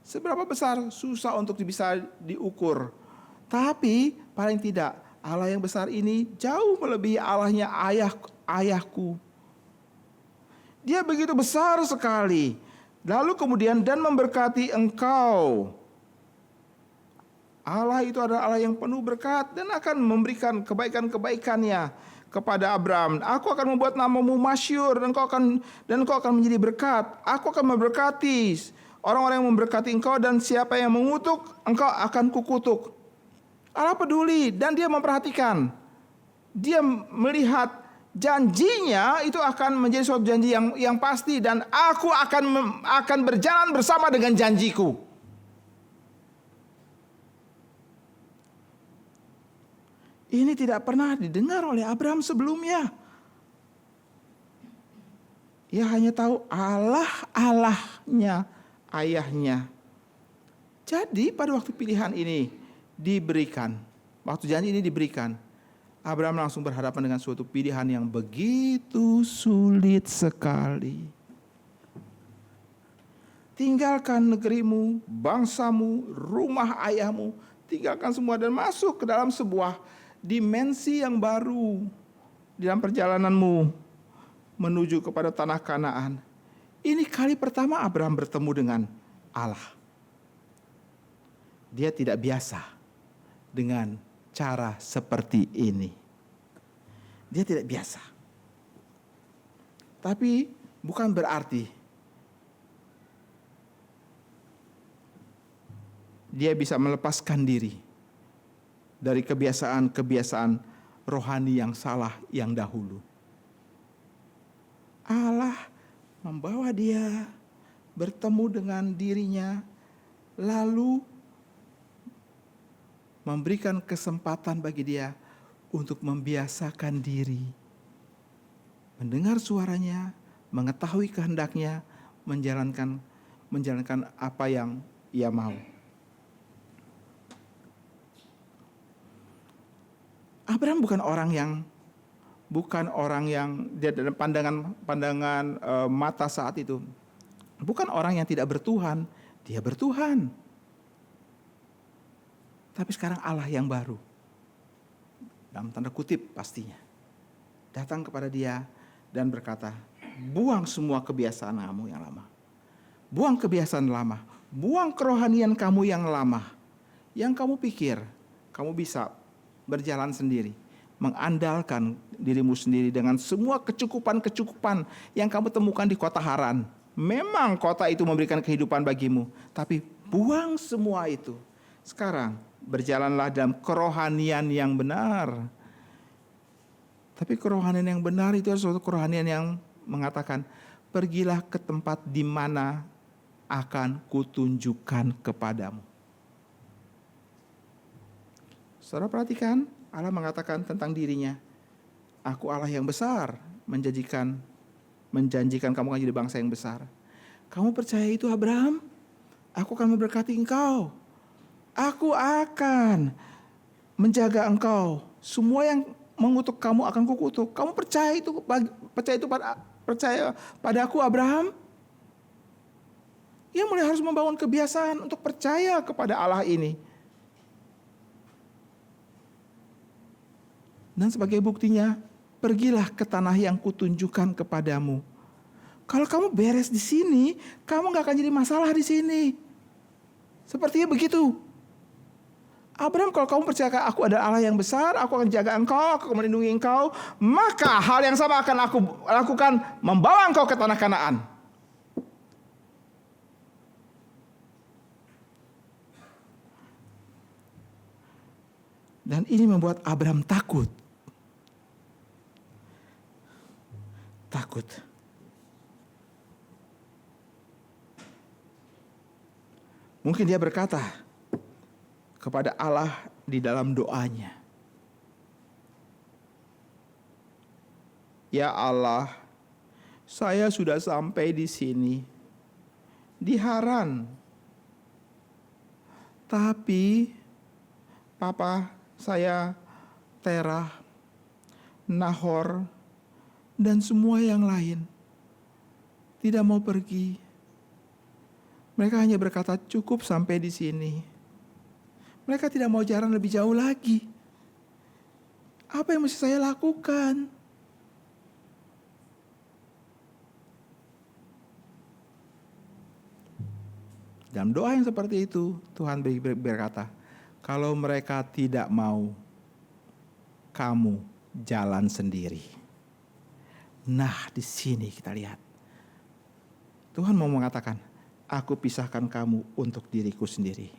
Seberapa besar susah untuk bisa diukur. Tapi paling tidak Allah yang besar ini jauh melebihi Allahnya ayahku. Dia begitu besar sekali. Lalu kemudian dan memberkati engkau. Allah itu adalah Allah yang penuh berkat dan akan memberikan kebaikan-kebaikannya kepada Abraham. Aku akan membuat namamu masyhur dan engkau akan menjadi berkat. Aku akan memberkati orang-orang yang memberkati engkau dan siapa yang mengutuk engkau akan kukutuk. Allah peduli dan dia memperhatikan. Dia melihat janjinya itu akan menjadi suatu janji yang pasti dan aku akan berjalan bersama dengan janjiku. Ini tidak pernah didengar oleh Abraham sebelumnya. Ia hanya tahu Allahnya ayahnya. Jadi pada waktu pilihan ini diberikan, waktu janji ini diberikan, Abraham langsung berhadapan dengan suatu pilihan yang begitu sulit sekali. Tinggalkan negerimu, bangsamu, rumah ayahmu, tinggalkan semua dan masuk ke dalam sebuah dimensi yang baru di dalam perjalananmu menuju kepada tanah Kanaan. Ini kali pertama Abraham bertemu dengan Allah. Dia tidak biasa dengan cara seperti ini. Dia tidak biasa. Tapi bukan berarti dia bisa melepaskan diri dari kebiasaan-kebiasaan rohani yang salah yang dahulu. Allah membawa dia bertemu dengan dirinya, lalu memberikan kesempatan bagi dia untuk membiasakan diri, mendengar suaranya, mengetahui kehendaknya, menjalankan apa yang ia mau. Abraham bukan orang yang dalam pandangan mata saat itu, bukan orang yang tidak bertuhan, dia bertuhan. Tapi sekarang Allah yang baru, dalam tanda kutip pastinya, datang kepada dia dan berkata, buang semua kebiasaan kamu yang lama. Buang kebiasaan lama, buang kerohanian kamu yang lama. Yang kamu pikir, kamu bisa berjalan sendiri, mengandalkan dirimu sendiri dengan semua kecukupan-kecukupan yang kamu temukan di kota Haran. Memang kota itu memberikan kehidupan bagimu, tapi buang semua itu. Sekarang berjalanlah dalam kerohanian yang benar. Tapi kerohanian yang benar itu adalah suatu kerohanian yang mengatakan, pergilah ke tempat di mana akan kutunjukkan kepadamu. Saudara perhatikan, Allah mengatakan tentang dirinya, aku Allah yang besar, menjanjikan kamu akan jadi bangsa yang besar. Kamu percaya itu Abraham? Aku akan memberkati engkau. Aku akan menjaga engkau. Semua yang mengutuk kamu akan kukutuk. Kamu percaya pada aku Abraham? Ia mulai harus membangun kebiasaan untuk percaya kepada Allah ini. Dan sebagai buktinya, pergilah ke tanah yang kutunjukkan kepadamu. Kalau kamu beres di sini, kamu gak akan jadi masalah di sini. Sepertinya begitu. Abraham, kalau kamu percaya aku adalah Allah yang besar, aku akan jaga engkau, aku akan melindungi engkau, maka hal yang sama akan aku lakukan, membawa engkau ke tanah Kanaan. Dan ini membuat Abraham takut. Takut. Mungkin dia berkata kepada Allah di dalam doanya, "Ya Allah, saya sudah sampai di sini, di Haran. Tapi papa saya, Terah, Nahor, dan semua yang lain tidak mau pergi. Mereka hanya berkata cukup sampai di sini. Mereka tidak mau jalan lebih jauh lagi. Apa yang mesti saya lakukan?" Dalam doa yang seperti itu, Tuhan berkata, kalau mereka tidak mau, kamu jalan sendiri. Nah, di sini kita lihat. Tuhan mau mengatakan, aku pisahkan kamu untuk diriku sendiri.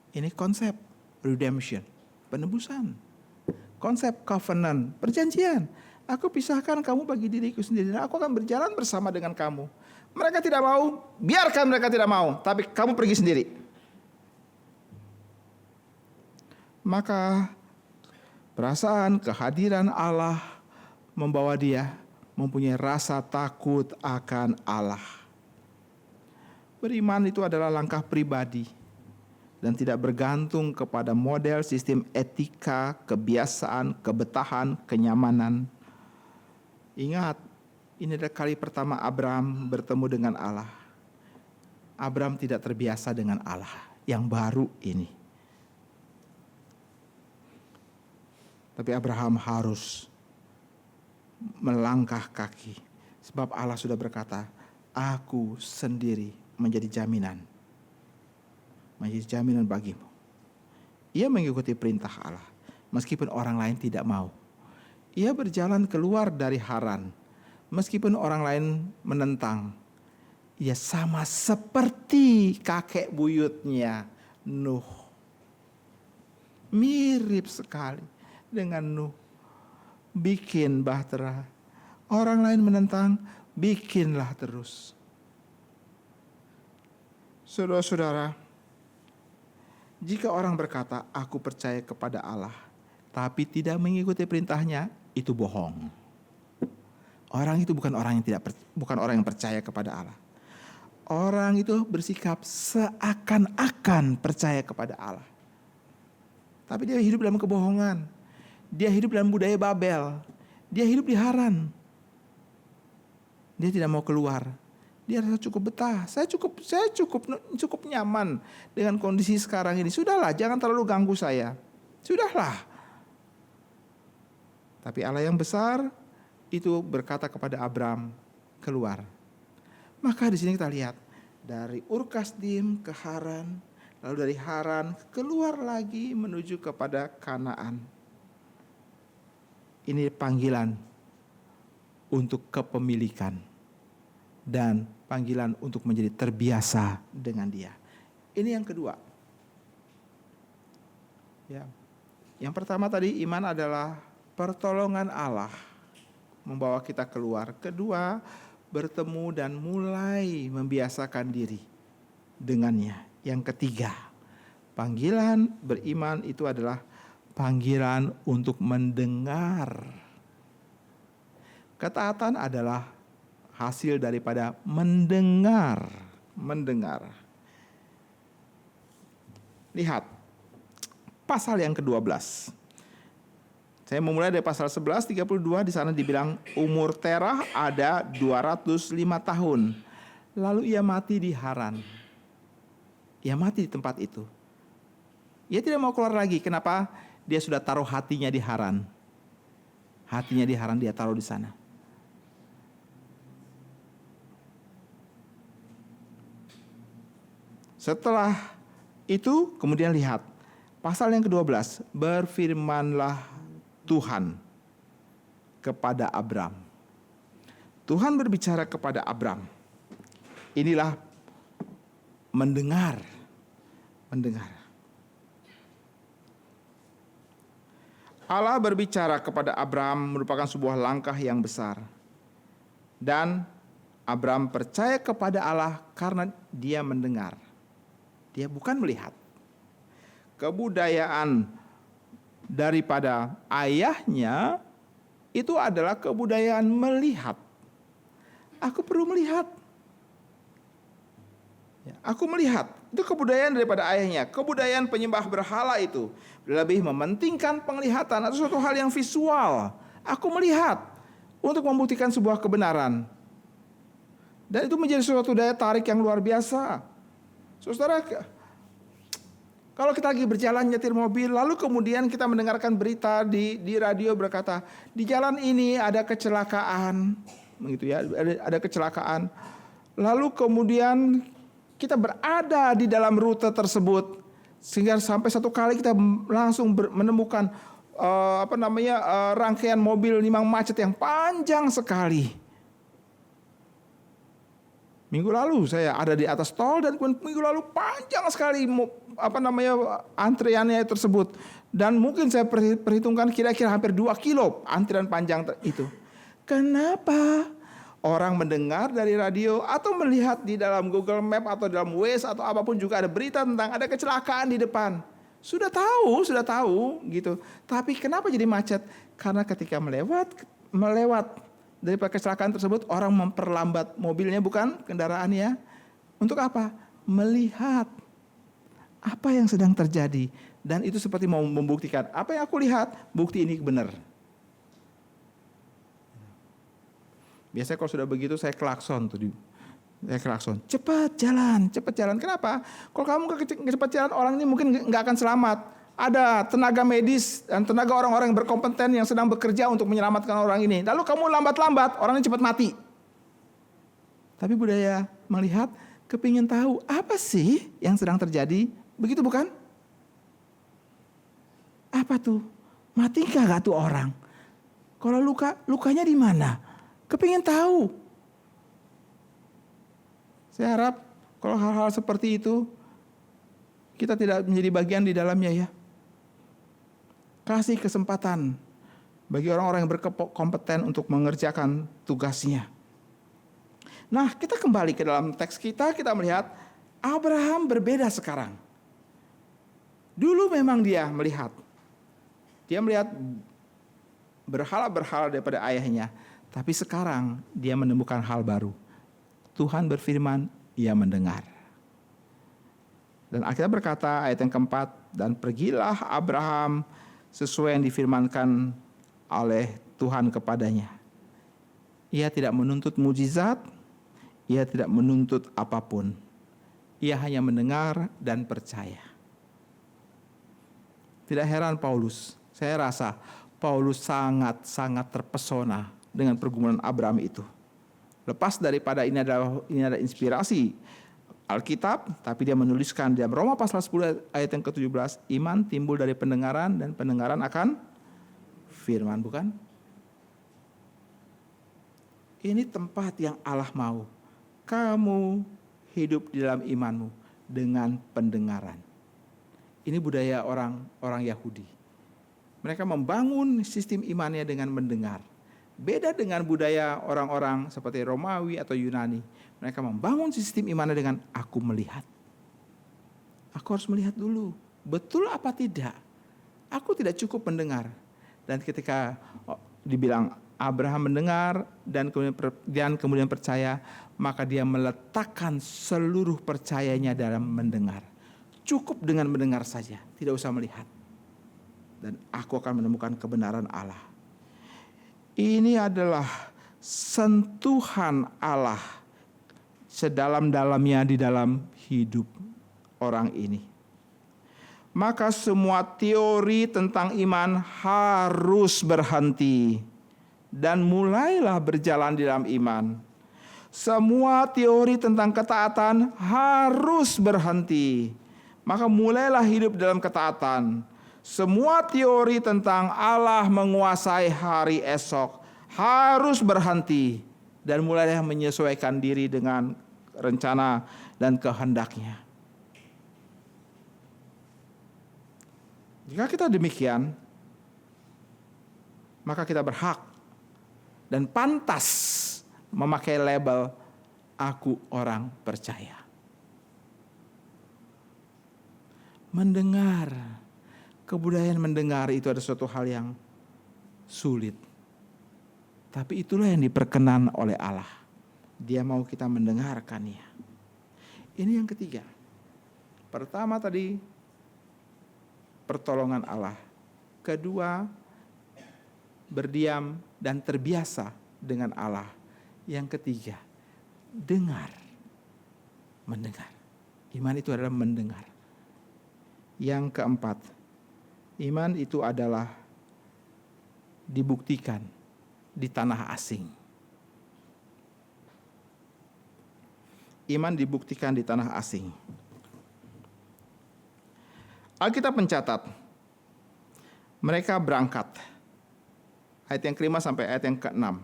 Ini konsep redemption, penebusan. Konsep covenant, perjanjian. Aku pisahkan kamu bagi diriku sendiri, dan aku akan berjalan bersama dengan kamu. Mereka tidak mau, biarkan mereka tidak mau, tapi kamu pergi sendiri. Maka perasaan kehadiran Allah membawa dia mempunyai rasa takut akan Allah. Beriman itu adalah langkah pribadi dan tidak bergantung kepada model sistem etika, kebiasaan, kebetahan, kenyamanan. Ingat, ini adalah kali pertama Abraham bertemu dengan Allah. Abraham tidak terbiasa dengan Allah yang baru ini. Tapi Abraham harus melangkah kaki. Sebab Allah sudah berkata, aku sendiri menjadi jaminan. Menjadi jaminan bagimu. Ia mengikuti perintah Allah. Meskipun orang lain tidak mau. Ia berjalan keluar dari Haran. Meskipun orang lain menentang. Ia sama seperti kakek buyutnya Nuh. Mirip sekali dengan Nuh. Bikin bahtera. Orang lain menentang, bikinlah terus. Saudara-saudara, jika orang berkata, aku percaya kepada Allah, tapi tidak mengikuti perintahnya, itu bohong. Orang itu bukan orang yang percaya kepada Allah. Orang itu bersikap seakan-akan percaya kepada Allah. Tapi dia hidup dalam kebohongan. Dia hidup dalam budaya Babel. Dia hidup di Haran. Dia tidak mau keluar. Dia rasa cukup betah. Saya cukup nyaman dengan kondisi sekarang ini. Sudahlah, jangan terlalu ganggu saya. Sudahlah. Tapi Allah yang besar itu berkata kepada Abraham, keluar. Maka di sini kita lihat dari Ur-Kasdim ke Haran, lalu dari Haran keluar lagi menuju kepada Kanaan. Ini panggilan untuk kepemilikan dan panggilan untuk menjadi terbiasa dengan Dia. Ini yang kedua. Ya. Yang pertama tadi iman adalah pertolongan Allah membawa kita keluar. Kedua, bertemu dan mulai membiasakan diri dengannya. Yang ketiga, panggilan beriman itu adalah panggilan untuk mendengar. Ketaatan adalah hasil daripada mendengar. Lihat pasal yang ke-12. Saya memulai dari pasal 11:32, di sana dibilang umur Terah ada 205 tahun. Lalu ia mati di Haran. ia mati di tempat itu. Ia tidak mau keluar lagi. Kenapa? Dia sudah taruh hatinya di Haran. Hatinya di Haran, dia taruh di sana. Setelah itu kemudian lihat pasal yang ke-12, berfirmanlah Tuhan kepada Abram. Tuhan berbicara kepada Abram. Inilah mendengar. Allah berbicara kepada Abram merupakan sebuah langkah yang besar. Dan Abram percaya kepada Allah karena dia mendengar. Dia bukan melihat. Kebudayaan daripada ayahnya itu adalah kebudayaan melihat. Aku perlu melihat. Aku melihat. Itu kebudayaan daripada ayahnya. Kebudayaan penyembah berhala itu lebih mementingkan penglihatan atau suatu hal yang visual. Aku melihat untuk membuktikan sebuah kebenaran. Dan itu menjadi suatu daya tarik yang luar biasa. Saudara, kalau kita lagi berjalan nyetir mobil, lalu kemudian kita mendengarkan berita di radio berkata, di jalan ini ada kecelakaan, begitu ya, ada kecelakaan. Lalu kemudian kita berada di dalam rute tersebut, sehingga sampai satu kali kita langsung menemukan rangkaian mobil limang macet yang panjang sekali. Minggu lalu saya ada di atas tol dan minggu lalu panjang sekali antriannya tersebut, dan mungkin saya perhitungkan kira-kira hampir 2 kilo antrian panjang itu. Kenapa? Orang mendengar dari radio atau melihat di dalam Google Map atau dalam Waze atau apapun juga ada berita tentang ada kecelakaan di depan. Sudah tahu gitu. Tapi kenapa jadi macet? Karena ketika melewat dari kecelakaan tersebut, orang memperlambat mobilnya, bukan kendaraannya. Untuk apa? Melihat apa yang sedang terjadi. Dan itu seperti mau membuktikan apa yang aku lihat, bukti ini benar. Biasanya kalau sudah begitu saya klakson tuh. Saya klakson. Cepat jalan. Kenapa? Kalau kamu cepat jalan, orang ini mungkin nggak akan selamat. Ada tenaga medis dan tenaga orang-orang yang berkompeten yang sedang bekerja untuk menyelamatkan orang ini. Lalu kamu lambat-lambat, orang ini cepat mati. Tapi budaya melihat, kepingin tahu apa sih yang sedang terjadi. Begitu bukan? Apa tuh? Mati nggak tuh orang? Kalau lukanya di mana? Kepingin tahu. Saya harap kalau hal-hal seperti itu kita tidak menjadi bagian di dalamnya ya. Kasih kesempatan bagi orang-orang yang berkompeten untuk mengerjakan tugasnya. Nah, kita kembali ke dalam teks kita melihat Abraham berbeda sekarang. Dulu memang dia melihat berhala-berhala daripada ayahnya. Tapi sekarang dia menemukan hal baru. Tuhan berfirman, ia mendengar. Dan akhirnya berkata ayat yang keempat, dan pergilah Abraham sesuai yang difirmankan oleh Tuhan kepadanya. Ia tidak menuntut mujizat, ia tidak menuntut apapun. Ia hanya mendengar dan percaya. Tidak heran saya rasa Paulus sangat terpesona dengan pergumulan Abraham itu. Lepas daripada ini adalah inspirasi Alkitab, tapi dia menuliskan dalam Roma pasal 10 ayat yang ke-17, iman timbul dari pendengaran dan pendengaran akan firman, bukan? Ini tempat yang Allah mau. Kamu hidup di dalam imanmu dengan pendengaran. Ini budaya orang Yahudi. Mereka membangun sistem imannya dengan mendengar. Beda dengan budaya orang-orang seperti Romawi atau Yunani. Mereka membangun sistem imannya dengan aku melihat. Aku harus melihat dulu. Betul apa tidak? Aku tidak cukup mendengar. Dan ketika dibilang Abraham mendengar dan kemudian percaya, maka dia meletakkan seluruh percayanya dalam mendengar. Cukup dengan mendengar saja, tidak usah melihat. Dan aku akan menemukan kebenaran Allah. Ini adalah sentuhan Allah sedalam-dalamnya di dalam hidup orang ini. Maka semua teori tentang iman harus berhenti dan mulailah berjalan di dalam iman. Semua teori tentang ketaatan harus berhenti. Maka mulailah hidup dalam ketaatan. Semua teori tentang Allah menguasai hari esok harus berhenti dan mulailah menyesuaikan diri dengan rencana dan kehendaknya. Jika kita demikian, maka kita berhak dan pantas memakai label aku orang percaya. Mendengar, kebudayaan mendengar itu ada suatu hal yang sulit. Tapi itulah yang diperkenan oleh Allah. Dia mau kita mendengarkannya. Ini yang ketiga. Pertama tadi pertolongan Allah. Kedua, berdiam dan terbiasa dengan Allah. Yang ketiga, dengar. Mendengar. Iman itu adalah mendengar. Yang keempat, iman itu adalah dibuktikan di tanah asing. Iman dibuktikan di tanah asing. Alkitab mencatat, mereka berangkat. Ayat yang kelima sampai ayat yang keenam.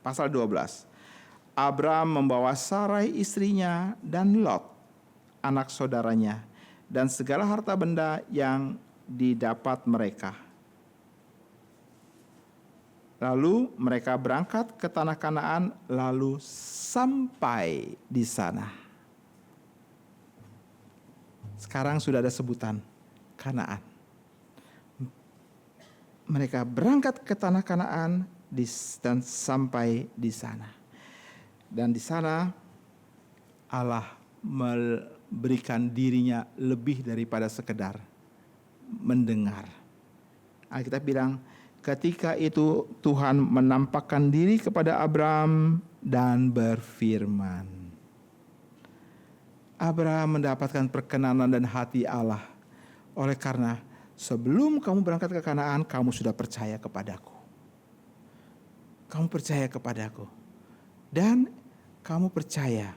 Pasal 12. Abram membawa Sarai istrinya dan Lot, anak saudaranya, dan segala harta benda yang didapat mereka. Lalu mereka berangkat ke tanah Kanaan, lalu sampai di sana. Sekarang sudah ada sebutan Kanaan. Mereka berangkat ke tanah Kanaan dan sampai di sana. Dan di sana Allah memberikan dirinya lebih daripada sekedar mendengar. Alkitab bilang, ketika itu Tuhan menampakkan diri kepada Abram dan berfirman. Abram mendapatkan perkenanan dan hati Allah. Oleh karena sebelum kamu berangkat ke Kanaan, kamu sudah percaya kepadaku. Kamu percaya kepadaku. Dan kamu percaya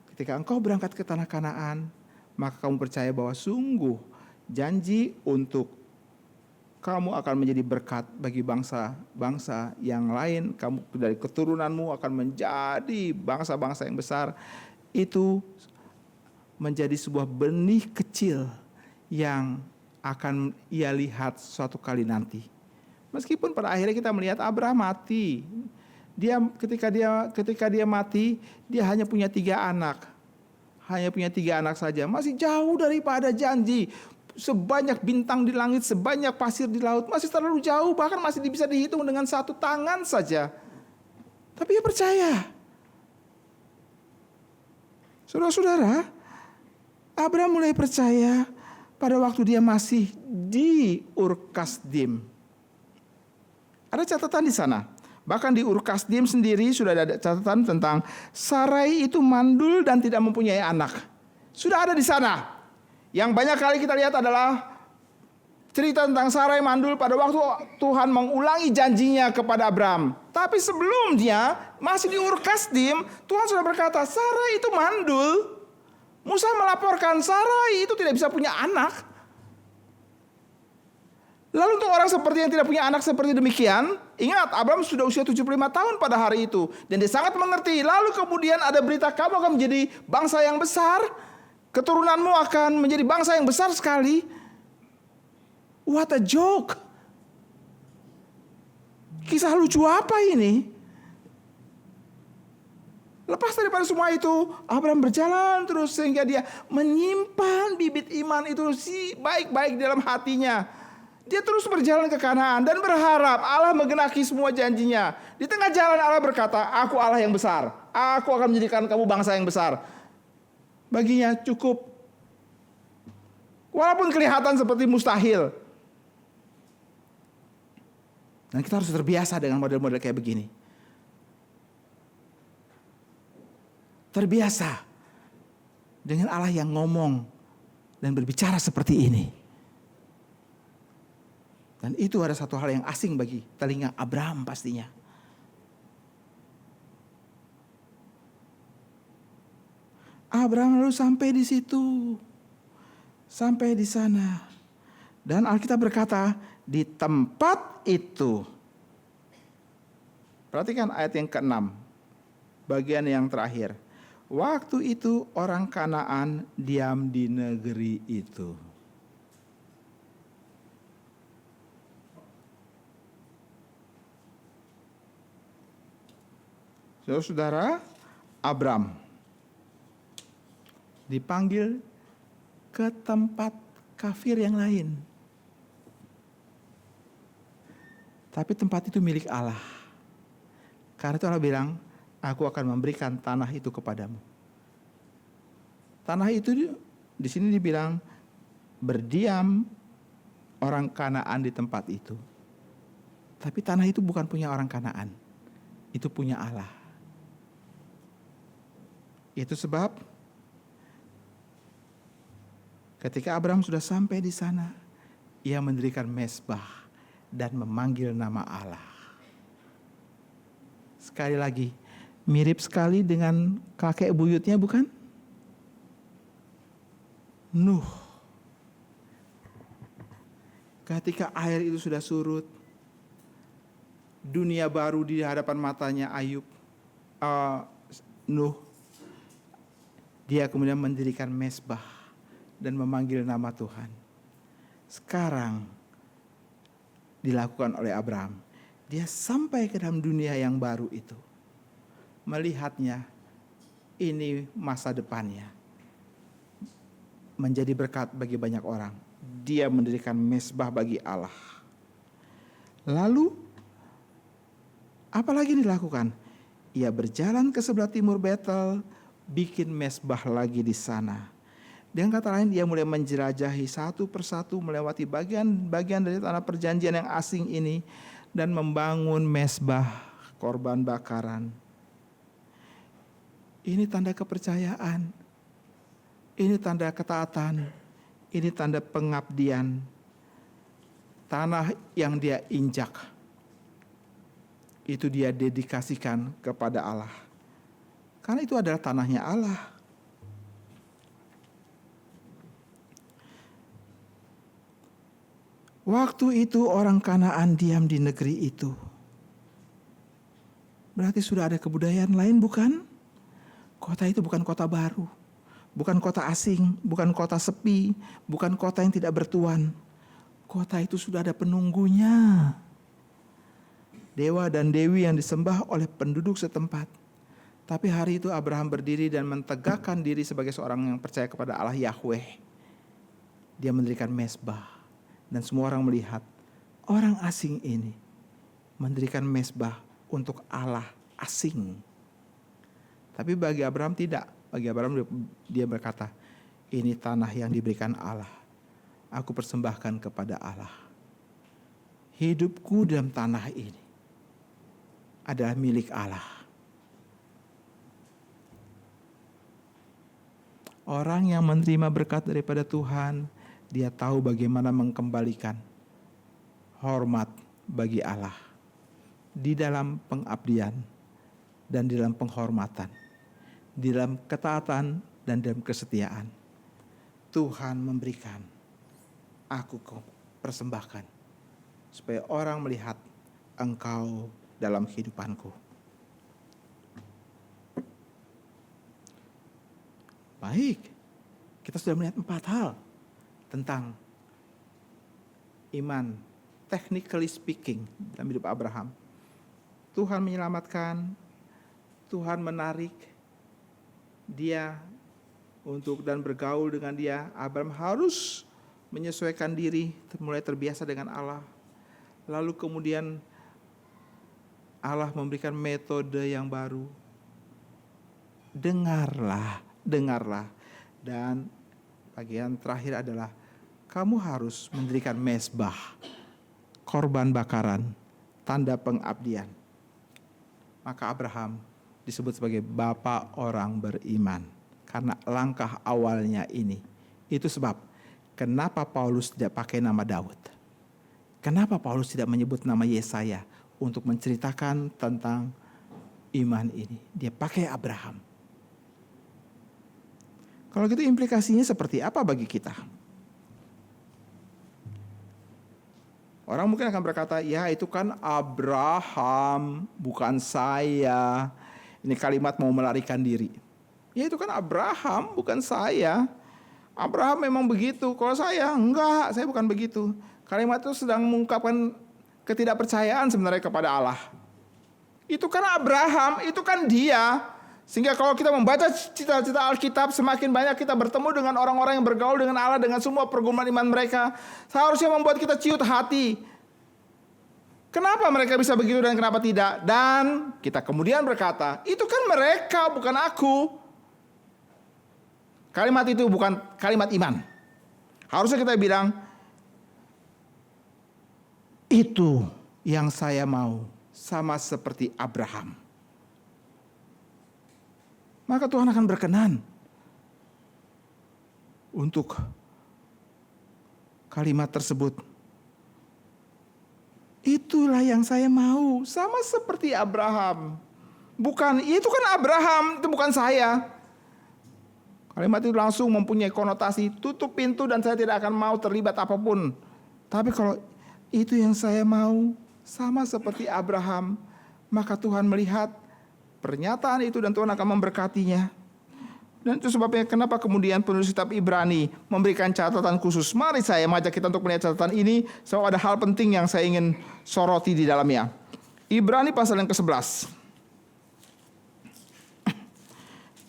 ketika engkau berangkat ke tanah Kanaan, maka kamu percaya bahwa sungguh janji untuk kamu akan menjadi berkat bagi bangsa-bangsa yang lain. Kamu dari keturunanmu akan menjadi bangsa-bangsa yang besar. Itu menjadi sebuah benih kecil yang akan ia lihat suatu kali nanti. Meskipun pada akhirnya kita melihat Abraham mati. Ketika dia mati, dia hanya punya 3 anak. Hanya punya 3 anak saja. Masih jauh daripada janji. Sebanyak bintang di langit, sebanyak pasir di laut. Masih terlalu jauh, bahkan masih bisa dihitung dengan 1 tangan saja. Tapi dia percaya. Saudara-saudara, Abraham mulai percaya pada waktu dia masih di Ur Kasdim. Ada catatan di sana. Bahkan di Ur Kasdim sendiri sudah ada catatan tentang Sarai itu mandul dan tidak mempunyai anak. Sudah ada di sana. Yang banyak kali kita lihat adalah cerita tentang Sarai mandul pada waktu Tuhan mengulangi janjinya kepada Abram. Tapi sebelum dia masih di Ur Kasdim, Tuhan sudah berkata, Sarai itu mandul. Musa melaporkan Sarai itu tidak bisa punya anak. Lalu untuk orang seperti yang tidak punya anak seperti demikian, ingat Abram sudah usia 75 tahun pada hari itu. Dan dia sangat mengerti. Lalu kemudian ada berita kamu akan menjadi bangsa yang besar. Keturunanmu akan menjadi bangsa yang besar sekali. What a joke. Kisah lucu apa ini? Lepas daripada semua itu, Abram berjalan terus sehingga dia menyimpan bibit iman itu baik-baik dalam hatinya. Dia terus berjalan ke Kanaan dan berharap Allah menggenapi semua janjinya. Di tengah jalan Allah berkata, aku Allah yang besar. Aku akan menjadikan kamu bangsa yang besar. Baginya cukup. Walaupun kelihatan seperti mustahil. Dan kita harus terbiasa dengan model-model kayak begini. Terbiasa dengan Allah yang ngomong dan berbicara seperti ini. Dan itu ada satu hal yang asing bagi telinga Abraham pastinya. Abraham lalu sampai di situ, sampai di sana. Dan Alkitab berkata, di tempat itu. Perhatikan ayat yang ke-6, bagian yang terakhir. Waktu itu orang Kanaan diam di negeri itu. Saudara, Abram dipanggil ke tempat kafir yang lain. Tapi tempat itu milik Allah. Karena itu Allah bilang, aku akan memberikan tanah itu kepadamu. Tanah itu di sini dibilang berdiam orang Kanaan di tempat itu. Tapi tanah itu bukan punya orang Kanaan. Itu punya Allah. Itu sebab ketika Abraham sudah sampai di sana, ia mendirikan mezbah dan memanggil nama Allah. Sekali lagi, mirip sekali dengan kakek buyutnya, bukan? Nuh. Ketika air itu sudah surut, dunia baru di hadapan matanya Nuh. Dia kemudian mendirikan mezbah dan memanggil nama Tuhan. Sekarang dilakukan oleh Abraham. Dia sampai ke dalam dunia yang baru itu. Melihatnya, ini masa depannya. Menjadi berkat bagi banyak orang. Dia mendirikan mezbah bagi Allah. Lalu, apa lagi dilakukan? Ia berjalan ke sebelah timur Betel, bikin mezbah lagi di sana. Dengan kata lain, dia mulai menjelajahi satu persatu, melewati bagian-bagian dari tanah perjanjian yang asing ini, dan membangun mezbah korban bakaran. Ini tanda kepercayaan, ini tanda ketaatan, ini tanda pengabdian. Tanah yang dia injak, itu dia dedikasikan kepada Allah. Karena itu adalah tanahnya Allah. Waktu itu orang Kanaan diam di negeri itu. Berarti sudah ada kebudayaan lain, bukan? Kota itu bukan kota baru, bukan kota asing, bukan kota sepi, bukan kota yang tidak bertuan. Kota itu sudah ada penunggunya. Dewa dan dewi yang disembah oleh penduduk setempat. Tapi hari itu Abraham berdiri dan mentegakkan diri sebagai seorang yang percaya kepada Allah Yahweh. Dia mendirikan mezbah. Dan semua orang melihat orang asing ini mendirikan mezbah untuk Allah asing. Tapi bagi Abraham tidak. Bagi Abraham dia berkata, ini tanah yang diberikan Allah. Aku persembahkan kepada Allah. Hidupku dalam tanah ini adalah milik Allah. Orang yang menerima berkat daripada Tuhan, dia tahu bagaimana mengembalikan hormat bagi Allah di dalam pengabdian dan di dalam penghormatan, di dalam ketaatan dan dalam kesetiaan. Tuhan memberikan, aku persembahkan supaya orang melihat Engkau dalam kehidupanku. Baik, kita sudah melihat 4 hal tentang iman, technically speaking, dalam hidup Abraham. Tuhan menyelamatkan, Tuhan menarik dia untuk dan bergaul dengan dia. Abraham harus menyesuaikan diri, mulai terbiasa dengan Allah. Lalu kemudian Allah memberikan metode yang baru. Dengarlah. Dan bagian terakhir adalah kamu harus mendirikan mezbah, korban bakaran, tanda pengabdian. Maka Abraham disebut sebagai bapa orang beriman karena langkah awalnya ini. Itu sebab kenapa Paulus tidak pakai nama Daud. Kenapa Paulus tidak menyebut nama Yesaya untuk menceritakan tentang iman ini. Dia pakai Abraham. Kalau gitu implikasinya seperti apa bagi kita? Orang mungkin akan berkata, ya itu kan Abraham, bukan saya. Ini kalimat mau melarikan diri. Ya itu kan Abraham, bukan saya. Abraham memang begitu, kalau saya enggak, saya bukan begitu. Kalimat itu sedang mengungkapkan ketidakpercayaan sebenarnya kepada Allah. Itu kan Abraham, itu kan dia. Sehingga kalau kita membaca cita-cita Alkitab, semakin banyak kita bertemu dengan orang-orang yang bergaul dengan Allah, dengan semua pergumulan iman mereka, seharusnya membuat kita ciut hati. Kenapa mereka bisa begitu dan kenapa tidak? Dan kita kemudian berkata, itu kan mereka, bukan aku. Kalimat itu bukan kalimat iman. Harusnya kita bilang, itu yang saya mau, sama seperti Abraham. Maka Tuhan akan berkenan untuk kalimat tersebut. Itulah yang saya mau, sama seperti Abraham. Bukan, itu kan Abraham, itu bukan saya. Kalimat itu langsung mempunyai konotasi tutup pintu dan saya tidak akan mau terlibat apapun. Tapi kalau itu yang saya mau, sama seperti Abraham, maka Tuhan melihat pernyataan itu dan Tuhan akan memberkatinya. Dan itu sebabnya kenapa kemudian penulis kitab Ibrani memberikan catatan khusus. Mari saya mengajak kita untuk melihat catatan ini, sebab ada hal penting yang saya ingin soroti di dalamnya. Ibrani pasal yang ke-11.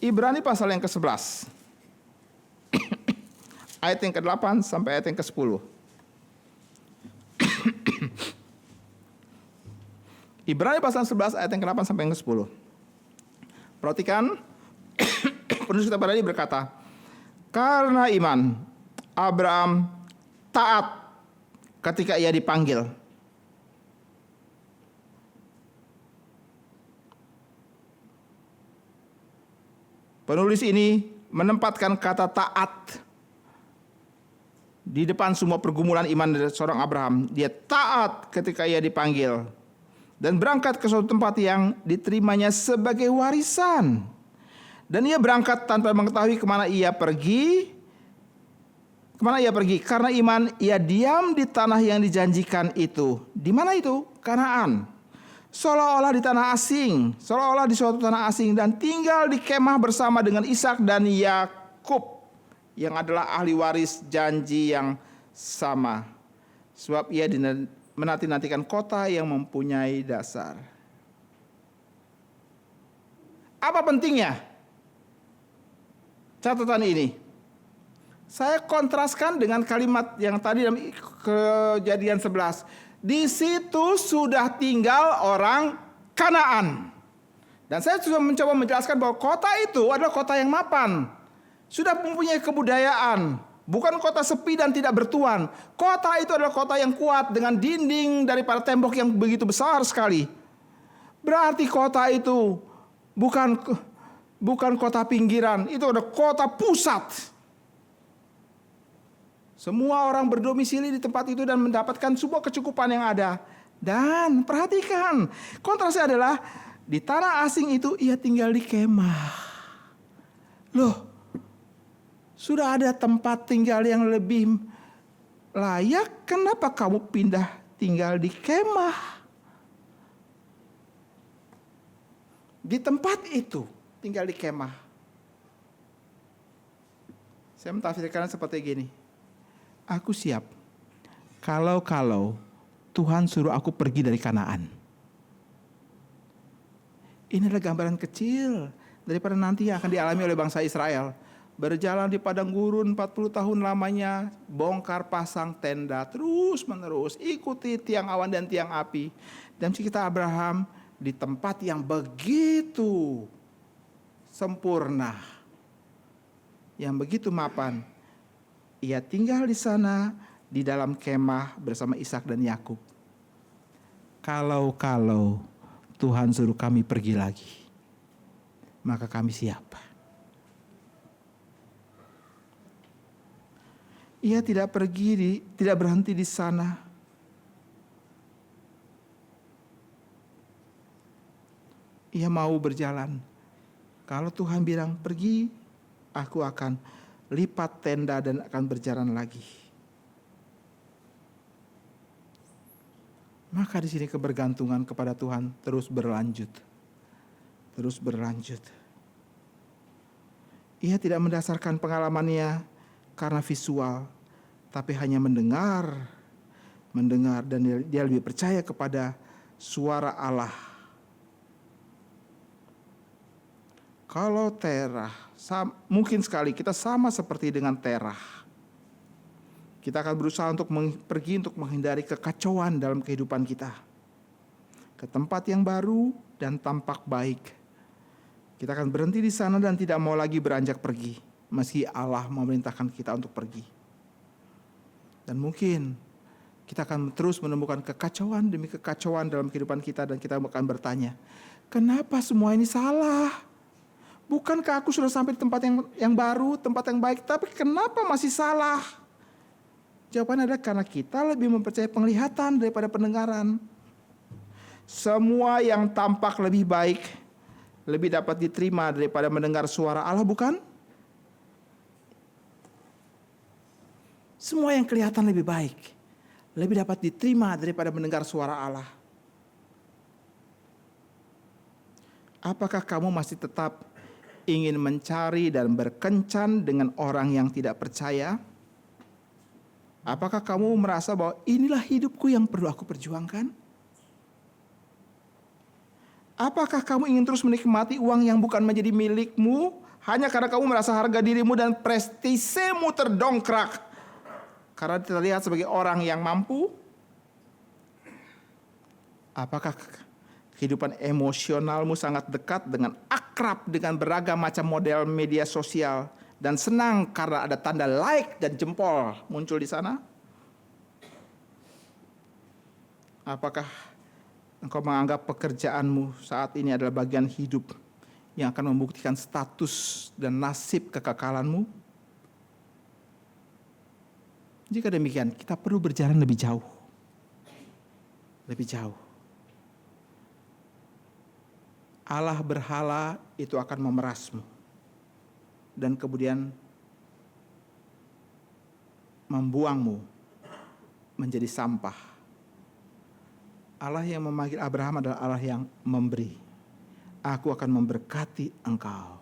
Ibrani pasal yang ke-11. Ayat yang ke-8 sampai ayat yang ke-10. Ibrani pasal 11 ayat yang ke-8 sampai yang ke-10. Perhatikan, penulis kitab Ibrani berkata, karena iman Abraham taat ketika ia dipanggil. Penulis ini menempatkan kata taat di depan semua pergumulan iman dari seorang Abraham. Dia taat ketika ia dipanggil dan berangkat ke suatu tempat yang diterimanya sebagai warisan. Dan ia berangkat tanpa mengetahui kemana ia pergi. Kemana ia pergi? Karena iman ia diam di tanah yang dijanjikan itu. Di mana itu? Kanaan. Seolah-olah di tanah asing, seolah-olah di suatu tanah asing, dan tinggal di kemah bersama dengan Ishak dan Yakub yang adalah ahli waris janji yang sama. Sebab ia menanti-nantikan kota yang mempunyai dasar. Apa pentingnya catatan ini? Saya kontraskan dengan kalimat yang tadi dalam Kejadian 11. Di situ sudah tinggal orang Kanaan. Dan saya sudah mencoba menjelaskan bahwa kota itu adalah kota yang mapan. Sudah mempunyai kebudayaan. Bukan kota sepi dan tidak bertuan. Kota itu adalah kota yang kuat dengan dinding daripada tembok yang begitu besar sekali. Berarti kota itu bukan kota pinggiran, itu adalah kota pusat. Semua orang berdomisili di tempat itu dan mendapatkan semua kecukupan yang ada. Dan perhatikan, kontrasnya adalah di tanah asing itu ia tinggal di kemah. Loh, sudah ada tempat tinggal yang lebih layak, kenapa kamu pindah tinggal di kemah? Di tempat itu tinggal di kemah. Saya mentafsirkan seperti gini. Aku siap kalau Tuhan suruh aku pergi dari Kanaan. Ini adalah gambaran kecil daripada nanti yang akan dialami oleh bangsa Israel. Berjalan di padang gurun 40 tahun lamanya, bongkar pasang tenda terus menerus, ikuti tiang awan dan tiang api. Dan kita Abraham di tempat yang begitu sempurna, yang begitu mapan. Ia tinggal di sana di dalam kemah bersama Ishak dan Yakub. Kalau Tuhan suruh kami pergi lagi, maka kami siap. Ia tidak tidak berhenti di sana. Ia mau berjalan. Kalau Tuhan bilang pergi, aku akan lipat tenda dan akan berjalan lagi. Maka di sini kebergantungan kepada Tuhan terus berlanjut. Terus berlanjut. Ia tidak mendasarkan pengalamannya karena visual, tapi hanya mendengar dan dia lebih percaya kepada suara Allah. Kalau Terah, mungkin sekali kita sama seperti dengan Terah. Kita akan berusaha untuk pergi untuk menghindari kekacauan dalam kehidupan kita. Ke tempat yang baru dan tampak baik. Kita akan berhenti di sana dan tidak mau lagi beranjak pergi. Meski Allah memerintahkan kita untuk pergi. Dan mungkin kita akan terus menemukan kekacauan demi kekacauan dalam kehidupan kita. Dan kita akan bertanya, kenapa semua ini salah? Bukankah aku sudah sampai di tempat yang baru, tempat yang baik, tapi kenapa masih salah? Jawabannya adalah karena kita lebih mempercayai penglihatan daripada pendengaran. Semua yang tampak lebih baik, lebih dapat diterima daripada mendengar suara Allah, bukan? Semua yang kelihatan lebih baik, lebih dapat diterima daripada mendengar suara Allah. Apakah kamu masih tetap ingin mencari dan berkencan dengan orang yang tidak percaya? Apakah kamu merasa bahwa inilah hidupku yang perlu aku perjuangkan? Apakah kamu ingin terus menikmati uang yang bukan menjadi milikmu hanya karena kamu merasa harga dirimu dan prestisemu terdongkrak karena terlihat sebagai orang yang mampu? Apakah kehidupan emosionalmu sangat dekat dengan akrab dengan beragam macam model media sosial dan senang karena ada tanda like dan jempol muncul di sana? Apakah engkau menganggap pekerjaanmu saat ini adalah bagian hidup yang akan membuktikan status dan nasib kekekalanmu? Jika demikian, kita perlu berjalan lebih jauh. Lebih jauh. Allah berhala itu akan memerasmu. Dan kemudian membuangmu menjadi sampah. Allah yang memanggil Abraham adalah Allah yang memberi. Aku akan memberkati engkau,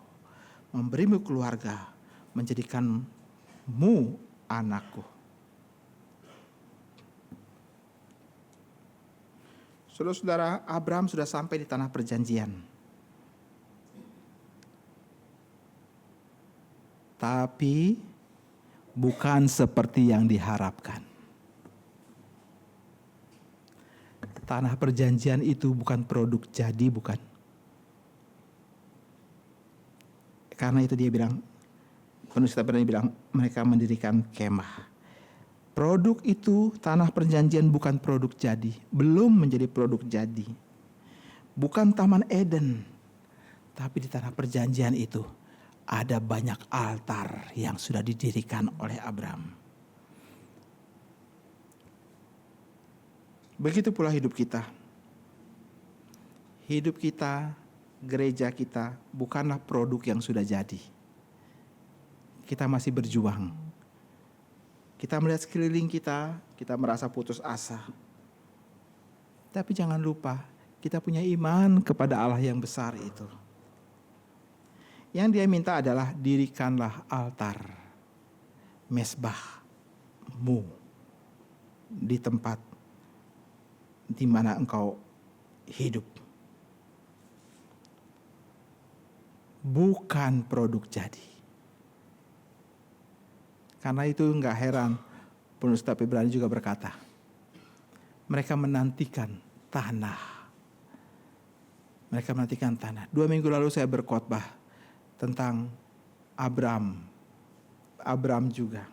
memberimu keluarga, menjadikanmu anakku. Saudara-saudara, Abraham sudah sampai di tanah perjanjian. Tapi bukan seperti yang diharapkan. Tanah perjanjian itu bukan produk jadi, bukan. Karena itu dia bilang, penulis kitab Ibrani bilang, mereka mendirikan kemah. Produk itu, tanah perjanjian bukan produk jadi, belum menjadi produk jadi. Bukan Taman Eden, tapi di tanah perjanjian itu ada banyak altar yang sudah didirikan oleh Abraham. Begitu pula hidup kita. Hidup kita, gereja kita bukanlah produk yang sudah jadi. Kita masih berjuang. Kita melihat sekeliling kita merasa putus asa. Tapi jangan lupa, kita punya iman kepada Allah yang besar itu. Yang dia minta adalah dirikanlah altar, mesbahmu di tempat di mana engkau hidup. Bukan produk jadi. Karena itu enggak heran penulis kitab Ibrani juga berkata, mereka menantikan tanah. Mereka menantikan tanah. 2 minggu lalu saya berkhotbah tentang Abraham juga.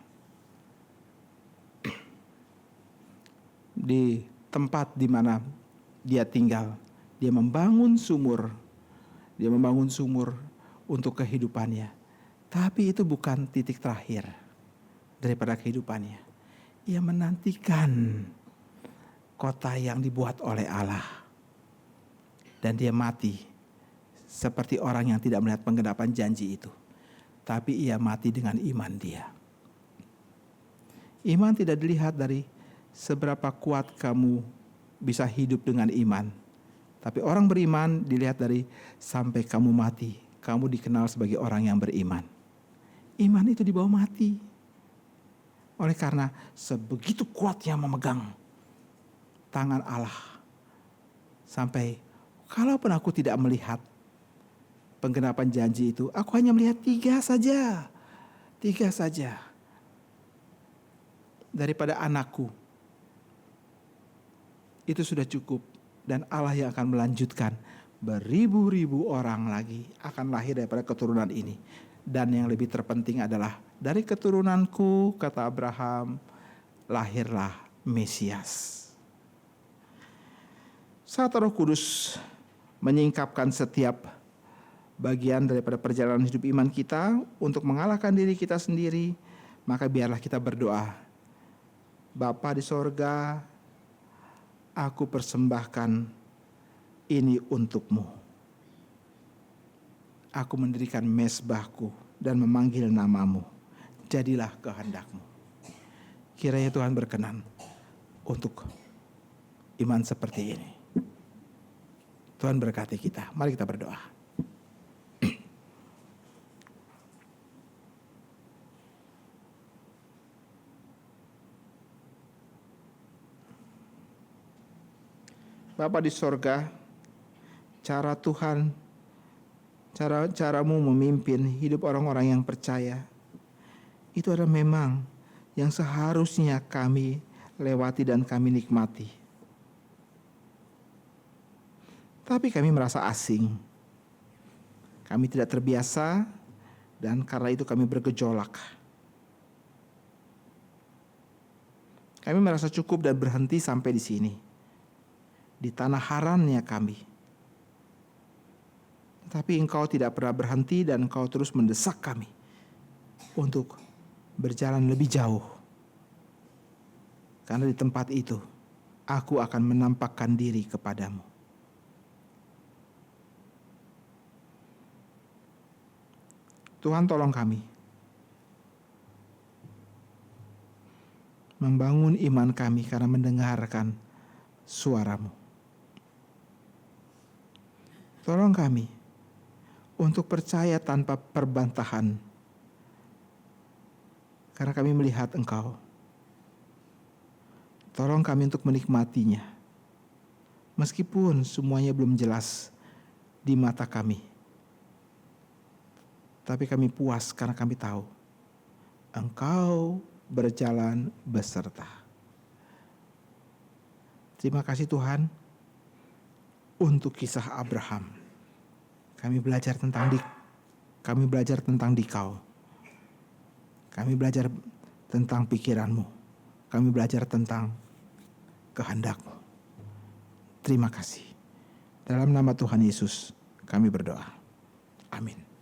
Di tempat di mana dia tinggal, dia membangun sumur. Dia membangun sumur untuk kehidupannya. Tapi itu bukan titik terakhir daripada kehidupannya. Ia menantikan kota yang dibuat oleh Allah. Dan dia mati seperti orang yang tidak melihat penggenapan janji itu. Tapi ia mati dengan iman dia. Iman tidak dilihat dari seberapa kuat kamu bisa hidup dengan iman. Tapi orang beriman dilihat dari sampai kamu mati, kamu dikenal sebagai orang yang beriman. Iman itu dibawa mati. Oleh karena sebegitu kuatnya memegang tangan Allah. Sampai kalaupun aku tidak melihat penggenapan janji itu, aku hanya melihat 3 saja. 3 saja. Daripada anakku. Itu sudah cukup. Dan Allah yang akan melanjutkan. Beribu-ribu orang lagi akan lahir daripada keturunan ini. Dan yang lebih terpenting adalah dari keturunanku, kata Abraham, lahirlah Mesias. Saat Roh Kudus menyingkapkan setiap bagian daripada perjalanan hidup iman kita untuk mengalahkan diri kita sendiri, maka biarlah kita berdoa. Bapa di sorga, aku persembahkan ini untukmu. Aku mendirikan mezbahku dan memanggil namamu. Jadilah kehendakmu. Kiranya Tuhan berkenan untuk iman seperti ini. Tuhan berkati kita. Mari kita berdoa. Bapa di sorga, caramu memimpin hidup orang-orang yang percaya, itu adalah memang yang seharusnya kami lewati dan kami nikmati. Tapi kami merasa asing. Kami tidak terbiasa dan karena itu kami bergejolak. Kami merasa cukup dan berhenti sampai di sini. Di tanah harannya kami. Tapi Engkau tidak pernah berhenti dan Engkau terus mendesak kami untuk berjalan lebih jauh. Karena di tempat itu aku akan menampakkan diri kepadamu. Tuhan tolong kami membangun iman kami karena mendengarkan suara-Mu. Tolong kami untuk percaya tanpa perbantahan karena kami melihat Engkau. Tolong kami untuk menikmatinya meskipun semuanya belum jelas di mata kami. Tapi kami puas karena kami tahu Engkau berjalan beserta. Terima kasih Tuhan untuk kisah Abraham. Kami belajar tentang Dikau. Kami belajar tentang pikiran-Mu. Kami belajar tentang kehendak-Mu. Terima kasih. Dalam nama Tuhan Yesus kami berdoa. Amin.